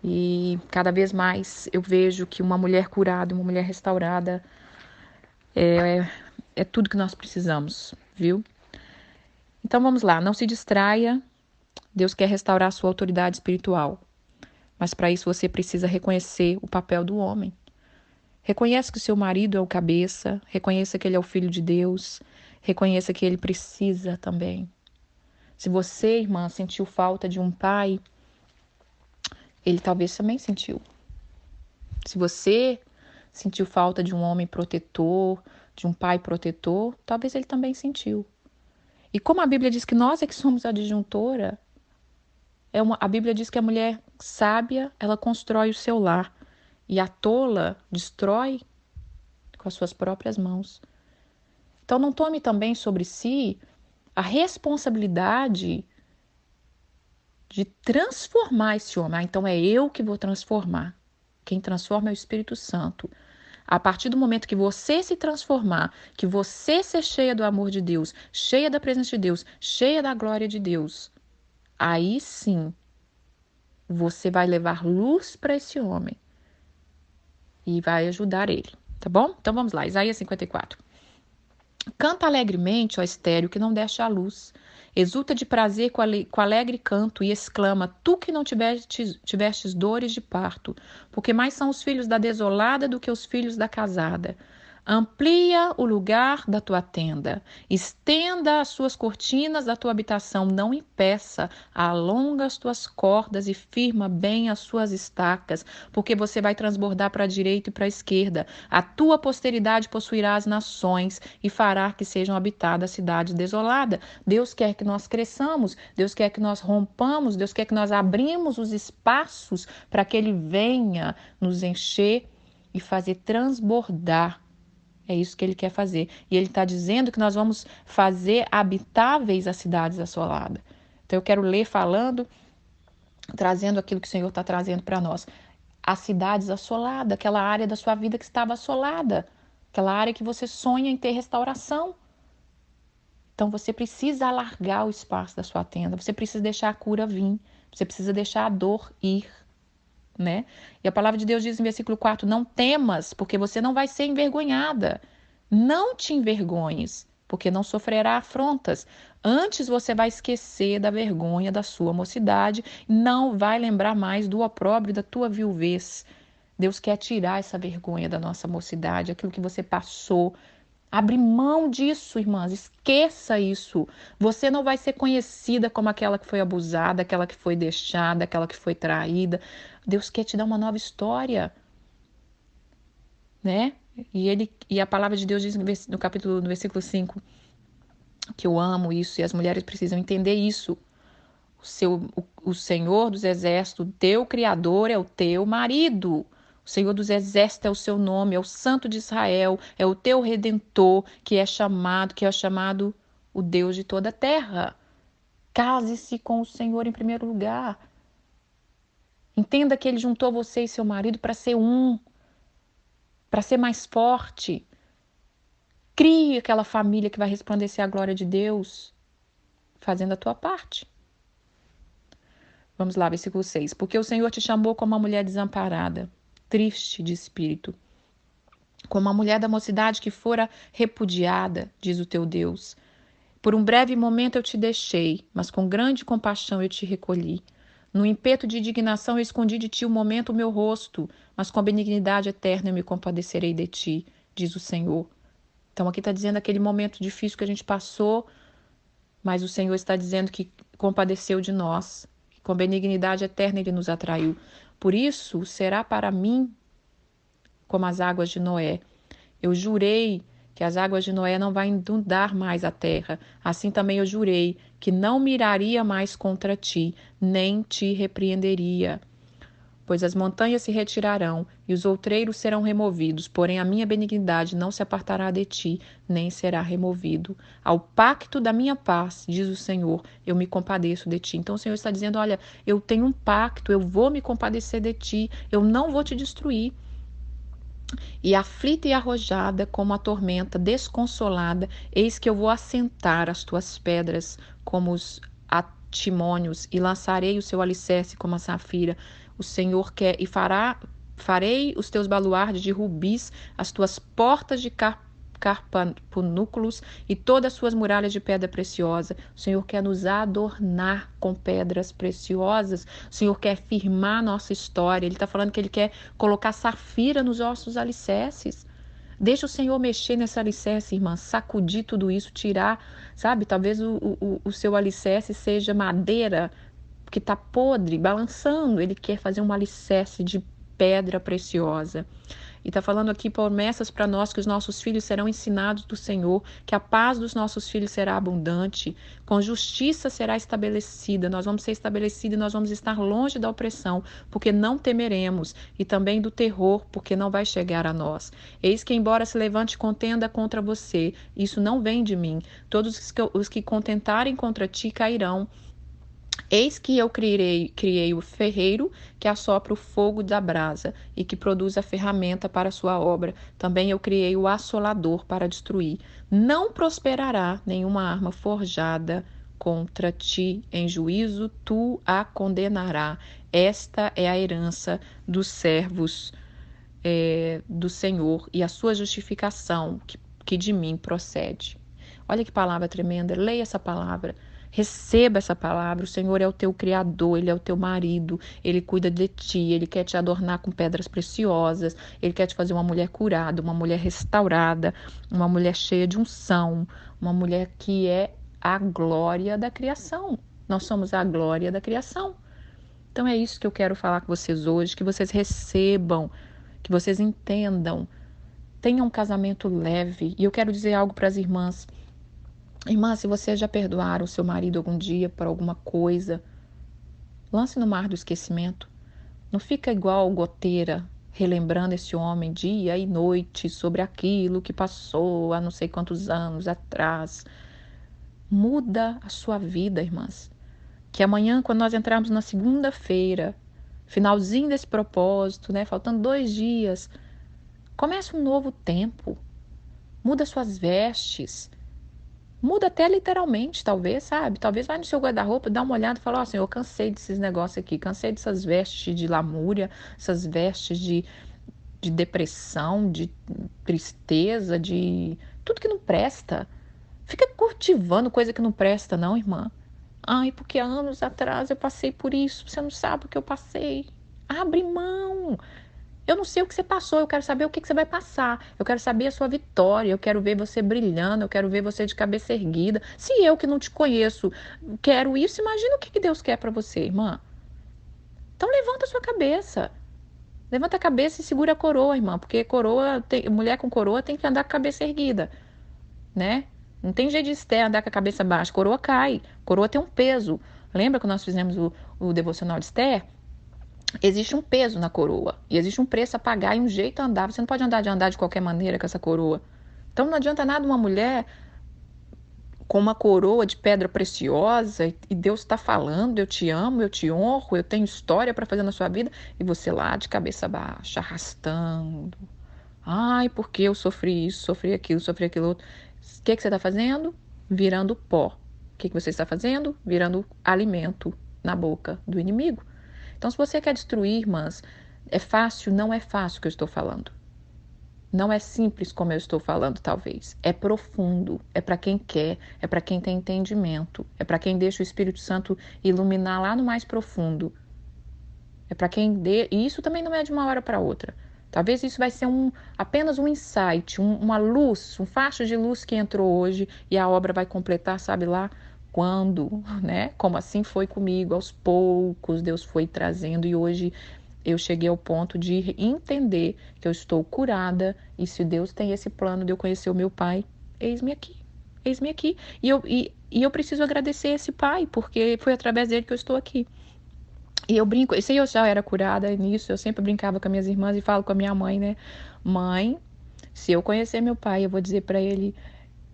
E cada vez mais eu vejo que uma mulher curada, uma mulher restaurada é tudo que nós precisamos, viu? Então vamos lá, não se distraia. Deus quer restaurar a sua autoridade espiritual. Mas para isso você precisa reconhecer o papel do homem. Reconheça que o seu marido é o cabeça, reconheça que ele é o filho de Deus, reconheça que ele precisa também. Se você, irmã, sentiu falta de um pai, ele talvez também sentiu. Se você sentiu falta de um homem protetor, de um pai protetor, talvez ele também sentiu. E como a Bíblia diz que nós é que somos a disjuntora, a Bíblia diz que a mulher sábia, ela constrói o seu lar. E a tola destrói com as suas próprias mãos. Então não tome também sobre si a responsabilidade de transformar esse homem. Então é eu que vou transformar. Quem transforma é o Espírito Santo. A partir do momento que você se transformar, que você ser cheia do amor de Deus, cheia da presença de Deus, cheia da glória de Deus, aí sim você vai levar luz para esse homem e vai ajudar ele, tá bom? Então vamos lá, Isaías 54. Canta alegremente, ó estéril, que não deixa a luz. Exulta de prazer com alegre canto e exclama, tu que não tivestes dores de parto, porque mais são os filhos da desolada do que os filhos da casada. Amplia o lugar da tua tenda, estenda as suas cortinas da tua habitação, não impeça, alonga as tuas cordas e firma bem as suas estacas, porque você vai transbordar para a direita e para a esquerda. A tua posteridade possuirá as nações e fará que sejam habitadas cidades desoladas. Deus quer que nós cresçamos, Deus quer que nós rompamos, Deus quer que nós abrimos os espaços para que Ele venha nos encher e fazer transbordar. É isso que ele quer fazer. E ele está dizendo que nós vamos fazer habitáveis as cidades assoladas. Então eu quero ler falando, trazendo aquilo que o Senhor está trazendo para nós. As cidades assoladas, aquela área da sua vida que estava assolada. Aquela área que você sonha em ter restauração. Então você precisa alargar o espaço da sua tenda. Você precisa deixar a cura vir. Você precisa deixar a dor ir. Né? E a palavra de Deus diz em versículo 4, não temas, porque você não vai ser envergonhada. Não te envergonhes, porque não sofrerá afrontas. Antes você vai esquecer da vergonha da sua mocidade, não vai lembrar mais do opróbrio da tua viuvez. Deus quer tirar essa vergonha da nossa mocidade, aquilo que você passou. Abre mão disso, irmãs, esqueça isso. Você não vai ser conhecida como aquela que foi abusada, aquela que foi deixada, aquela que foi traída. Deus quer te dar uma nova história, né? E a palavra de Deus diz no versículo 5, que eu amo isso e as mulheres precisam entender isso. O Senhor dos Exércitos, o teu Criador é o teu marido. O Senhor dos Exércitos é o seu nome, é o Santo de Israel, é o teu Redentor, que é chamado o Deus de toda a terra. Case-se com o Senhor em primeiro lugar. Entenda que Ele juntou você e seu marido para ser um, para ser mais forte. Crie aquela família que vai resplandecer a glória de Deus, fazendo a tua parte. Vamos lá, versículo 6. Porque o Senhor te chamou como uma mulher desamparada, triste de espírito, como uma mulher da mocidade que fora repudiada, diz o teu Deus. Por um breve momento eu te deixei, mas com grande compaixão eu te recolhi. No ímpeto de indignação eu escondi de ti um momento o meu rosto, mas com benignidade eterna eu me compadecerei de ti, diz o Senhor. Então aqui está dizendo aquele momento difícil que a gente passou, mas o Senhor está dizendo que compadeceu de nós, que com benignidade eterna Ele nos atraiu. Por isso será para mim como as águas de Noé. Eu jurei que as águas de Noé não vão inundar mais a terra. Assim também eu jurei que não miraria mais contra ti, nem te repreenderia. Pois as montanhas se retirarão e os outreiros serão removidos, porém a minha benignidade não se apartará de ti, nem será removido. Ao pacto da minha paz, diz o Senhor, eu me compadeço de ti. Então o Senhor está dizendo, olha, eu tenho um pacto, eu vou me compadecer de ti, eu não vou te destruir. E aflita e arrojada como a tormenta, desconsolada, eis que eu vou assentar as tuas pedras como os atimônios e lançarei o seu alicerce como a safira. O Senhor quer e farei os teus baluardes de rubis, as tuas portas de carpanúculos e todas as suas muralhas de pedra preciosa. O Senhor quer nos adornar com pedras preciosas. O Senhor quer firmar nossa história. Ele está falando que Ele quer colocar safira nos nossos alicerces. Deixa o Senhor mexer nessa alicerce, irmã, sacudir tudo isso, tirar, sabe? Talvez o seu alicerce seja madeira que está podre, balançando. Ele quer fazer um alicerce de pedra preciosa. E está falando aqui promessas para nós que os nossos filhos serão ensinados do Senhor, que a paz dos nossos filhos será abundante, com justiça será estabelecida, nós vamos ser estabelecidos e nós vamos estar longe da opressão, porque não temeremos, e também do terror, porque não vai chegar a nós. Eis que embora se levante contenda contra você, isso não vem de mim. Todos os que contentarem contra ti cairão. Eis que eu criei o ferreiro que assopra o fogo da brasa e que produz a ferramenta para a sua obra. Também eu criei o assolador para destruir. Não prosperará nenhuma arma forjada contra ti. Em juízo tu a condenarás. Esta é a herança dos servos do Senhor e a sua justificação que de mim procede. Olha que palavra tremenda. Leia essa palavra. Receba essa palavra. O Senhor é o teu criador, Ele é o teu marido, Ele cuida de ti, Ele quer te adornar com pedras preciosas, Ele quer te fazer uma mulher curada, uma mulher restaurada, uma mulher cheia de unção, uma mulher que é a glória da criação. Nós somos a glória da criação. Então é isso que eu quero falar com vocês hoje, que vocês recebam, que vocês entendam, tenham um casamento leve. E eu quero dizer algo para as irmãs. Irmã, se você já perdoaram o seu marido algum dia por alguma coisa, lance no mar do esquecimento. Não fica igual goteira, relembrando esse homem dia e noite sobre aquilo que passou há não sei quantos anos atrás. Muda a sua vida, irmãs. Que amanhã, quando nós entrarmos na segunda-feira, finalzinho desse propósito, né, faltando 2 dias, comece um novo tempo. Muda suas vestes. Muda até literalmente, talvez, sabe? Talvez vai no seu guarda-roupa, dá uma olhada e fala, ó, Senhor, eu cansei desses negócios aqui, cansei dessas vestes de lamúria, essas vestes de depressão, de tristeza, de tudo que não presta. Fica cultivando coisa que não presta, não, irmã. Ai, porque há anos atrás eu passei por isso, você não sabe o que eu passei. Abre mão. Eu não sei o que você passou, eu quero saber o que você vai passar. Eu quero saber a sua vitória, eu quero ver você brilhando, eu quero ver você de cabeça erguida. Se eu que não te conheço quero isso, imagina o que Deus quer para você, irmã. Então levanta a sua cabeça. Levanta a cabeça e segura a coroa, irmã, porque mulher com coroa tem que andar com a cabeça erguida, né? Não tem jeito de Esther andar com a cabeça baixa, coroa cai, coroa tem um peso. Lembra que nós fizemos o devocional de Esther? Existe um peso na coroa e existe um preço a pagar e um jeito a andar. Você não pode andar de qualquer maneira com essa coroa. Então não adianta nada uma mulher com uma coroa de pedra preciosa e Deus está falando, eu te amo, eu te honro, eu tenho história para fazer na sua vida, e você lá de cabeça baixa, arrastando. Ai, porque eu sofri isso, sofri aquilo outro. O que você está fazendo? Virando pó. O que você está fazendo? Virando alimento na boca do inimigo. Então, se você quer destruir, irmãs, é fácil? Não é fácil o que eu estou falando. Não é simples como eu estou falando, talvez. É profundo, é para quem quer, é para quem tem entendimento, é para quem deixa o Espírito Santo iluminar lá no mais profundo. É para quem e isso também não é de uma hora para outra. Talvez isso vai ser apenas um insight, uma luz, um facho de luz que entrou hoje e a obra vai completar, sabe lá quando, né? Como assim foi comigo, aos poucos Deus foi trazendo e hoje eu cheguei ao ponto de entender que eu estou curada e se Deus tem esse plano de eu conhecer o meu Pai, eis-me aqui, eis-me aqui. E eu preciso agradecer esse Pai, porque foi através dele que eu estou aqui. E eu brinco, isso aí eu já era curada nisso, eu sempre brincava com as minhas irmãs e falo com a minha mãe, né? Mãe, se eu conhecer meu pai, eu vou dizer para ele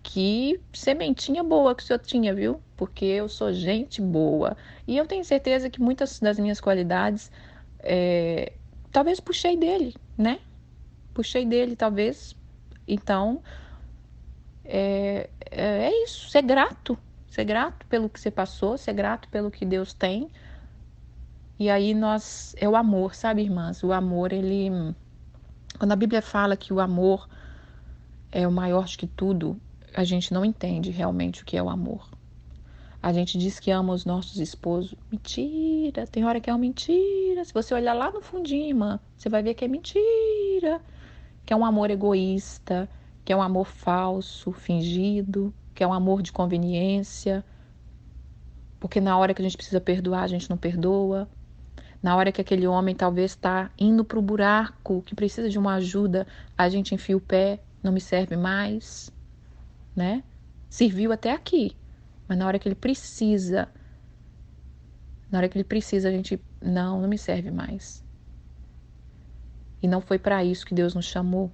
que sementinha boa que o senhor tinha, viu? Porque eu sou gente boa. E eu tenho certeza que muitas das minhas qualidades, talvez puxei dele, né? Puxei dele, talvez. Então, é isso, ser grato pelo que você passou, ser grato pelo que Deus tem. E aí é o amor, sabe, irmãs? O amor, quando a Bíblia fala que o amor é o maior de que tudo, a gente não entende realmente o que é o amor. A gente diz que ama os nossos esposos. Mentira, tem hora que é uma mentira. Se você olhar lá no fundinho, irmã, você vai ver que é mentira. Que é um amor egoísta, que é um amor falso, fingido, que é um amor de conveniência. Porque na hora que a gente precisa perdoar, a gente não perdoa. Na hora que aquele homem talvez está indo para o buraco, que precisa de uma ajuda, a gente enfia o pé, não me serve mais, né? Serviu até aqui, mas na hora que ele precisa, a gente, não me serve mais. E não foi para isso que Deus nos chamou.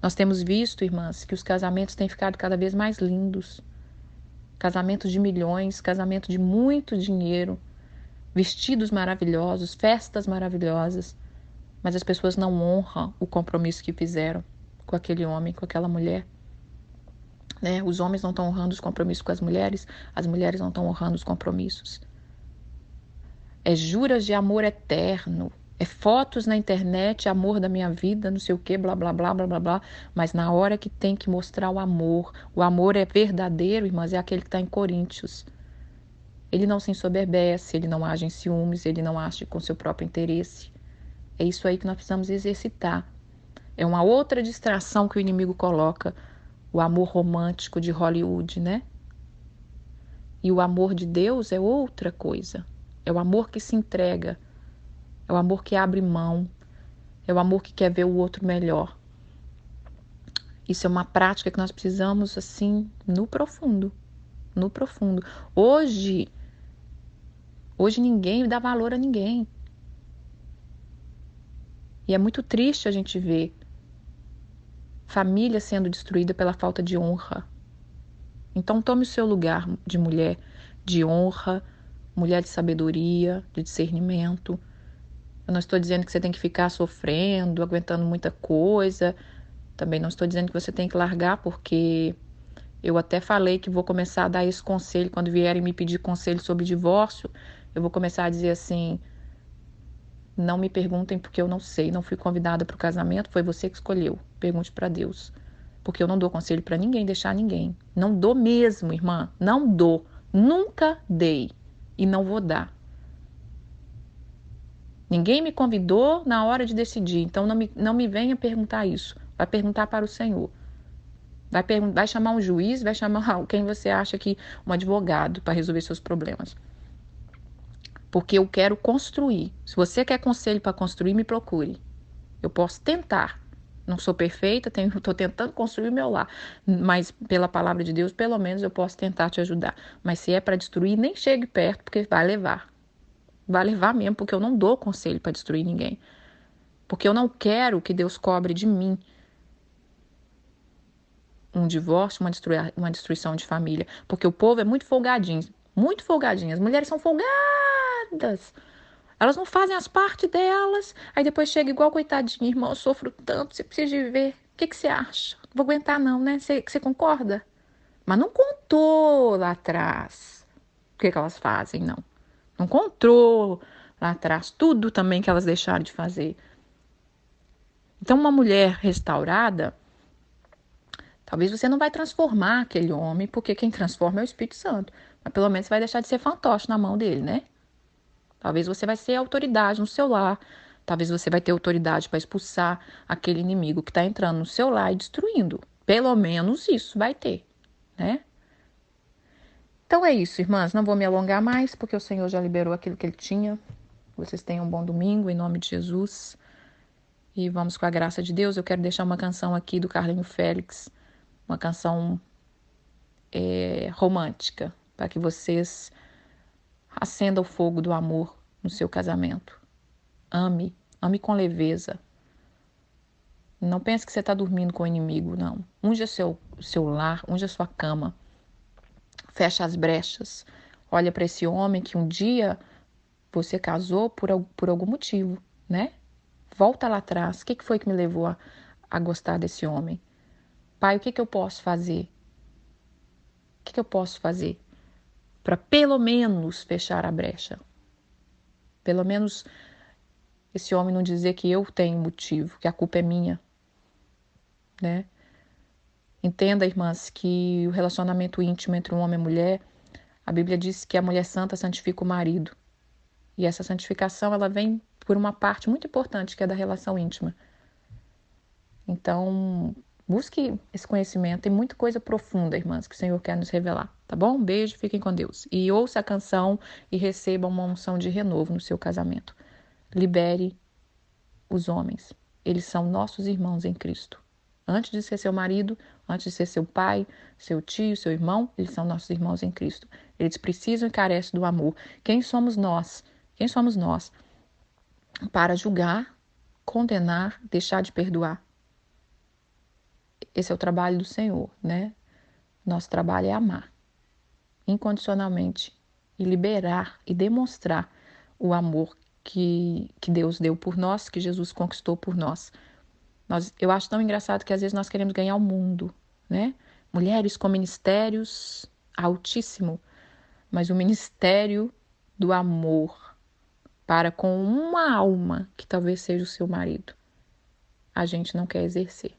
Nós temos visto, irmãs, que os casamentos têm ficado cada vez mais lindos. Casamentos de milhões, casamento de muito dinheiro, vestidos maravilhosos, festas maravilhosas, mas as pessoas não honram o compromisso que fizeram com aquele homem, com aquela mulher. Né? Os homens não estão honrando os compromissos com as mulheres não estão honrando os compromissos. É juras de amor eterno, é fotos na internet, amor da minha vida, não sei o que, blá, blá, blá, blá, blá, blá, mas na hora que tem que mostrar o amor é verdadeiro, irmãs, é aquele que está em Coríntios. Ele não se ensoberbece, ele não age em ciúmes, ele não age com seu próprio interesse. É isso aí que nós precisamos exercitar. É uma outra distração que o inimigo coloca, o amor romântico de Hollywood, né? E o amor de Deus é outra coisa. É o amor que se entrega, é o amor que abre mão, é o amor que quer ver o outro melhor. Isso é uma prática que nós precisamos, assim, no profundo, no profundo. Hoje ninguém dá valor a ninguém. E é muito triste a gente ver família sendo destruída pela falta de honra. Então tome o seu lugar de mulher de honra, mulher de sabedoria, de discernimento. Eu não estou dizendo que você tem que ficar sofrendo, aguentando muita coisa. Também não estou dizendo que você tem que largar, porque eu até falei que vou começar a dar esse conselho quando vierem me pedir conselho sobre divórcio. Eu vou começar a dizer assim: não me perguntem porque eu não sei, não fui convidada para o casamento, foi você que escolheu. Pergunte para Deus. Porque eu não dou conselho para ninguém, deixar ninguém. Não dou mesmo, irmã, não dou. Nunca dei e não vou dar. Ninguém me convidou na hora de decidir, então não me venha perguntar isso. Vai perguntar para o Senhor. Vai chamar um juiz, vai chamar quem você acha que um advogado para resolver seus problemas. Porque eu quero construir. Se você quer conselho para construir, me procure. Eu posso tentar. Não sou perfeita, estou tentando construir o meu lar. Mas pela palavra de Deus, pelo menos eu posso tentar te ajudar. Mas se é para destruir, nem chegue perto, porque vai levar. Vai levar mesmo, porque eu não dou conselho para destruir ninguém. Porque eu não quero que Deus cobre de mim um divórcio, uma destruição de família. Porque o povo é muito folgadinho, muito folgadinho. As mulheres são folgadas. Elas não fazem as partes delas. Aí depois chega igual, coitadinha, irmão, eu sofro tanto, você precisa de ver. O que você acha? Não vou aguentar não, né? Você concorda? Mas não contou lá atrás o que elas fazem, não. Não contou lá atrás tudo também que elas deixaram de fazer. Então, uma mulher restaurada, talvez você não vai transformar aquele homem, porque quem transforma é o Espírito Santo. Mas pelo menos você vai deixar de ser fantoche na mão dele, né? Talvez você vai ser autoridade no seu lar. Talvez você vai ter autoridade para expulsar aquele inimigo que está entrando no seu lar e destruindo. Pelo menos isso vai ter, né? Então é isso, irmãs. Não vou me alongar mais, porque o Senhor já liberou aquilo que Ele tinha. Vocês tenham um bom domingo, em nome de Jesus. E vamos com a graça de Deus. Eu quero deixar uma canção aqui do Carlinho Félix. Uma canção romântica, para que vocês acendam o fogo do amor no seu casamento. Ame, ame com leveza. Não pense que você está dormindo com o inimigo, não. Unja seu lar, unja sua cama. Fecha as brechas. Olha para esse homem que um dia você casou por algum motivo, né? Volta lá atrás. O que foi que me levou a gostar desse homem? Pai, o que eu posso fazer? O que eu posso fazer para pelo menos fechar a brecha? Pelo menos esse homem não dizer que eu tenho motivo, que a culpa é minha, né? Entenda, irmãs, que o relacionamento íntimo entre um homem e mulher, a Bíblia diz que a mulher santa santifica o marido. E essa santificação, ela vem por uma parte muito importante, que é da relação íntima. Então, busque esse conhecimento. Tem muita coisa profunda, irmãs, que o Senhor quer nos revelar, tá bom? Um beijo, fiquem com Deus. E ouça a canção e receba uma unção de renovo no seu casamento. Libere os homens. Eles são nossos irmãos em Cristo. Antes de ser seu marido, antes de ser seu pai, seu tio, seu irmão, eles são nossos irmãos em Cristo. Eles precisam e carecem do amor. Quem somos nós? Quem somos nós? Para julgar, condenar, deixar de perdoar. Esse é o trabalho do Senhor, né? Nosso trabalho é amar incondicionalmente e liberar e demonstrar o amor que Deus deu por nós, que Jesus conquistou por nós. Eu acho tão engraçado que às vezes nós queremos ganhar o mundo, né? Mulheres com ministérios altíssimo, mas o ministério do amor para com uma alma que talvez seja o seu marido, a gente não quer exercer.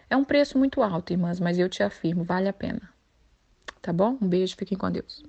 É um preço muito alto, irmãs, mas eu te afirmo, vale a pena. Tá bom? Um beijo, fiquem com Deus.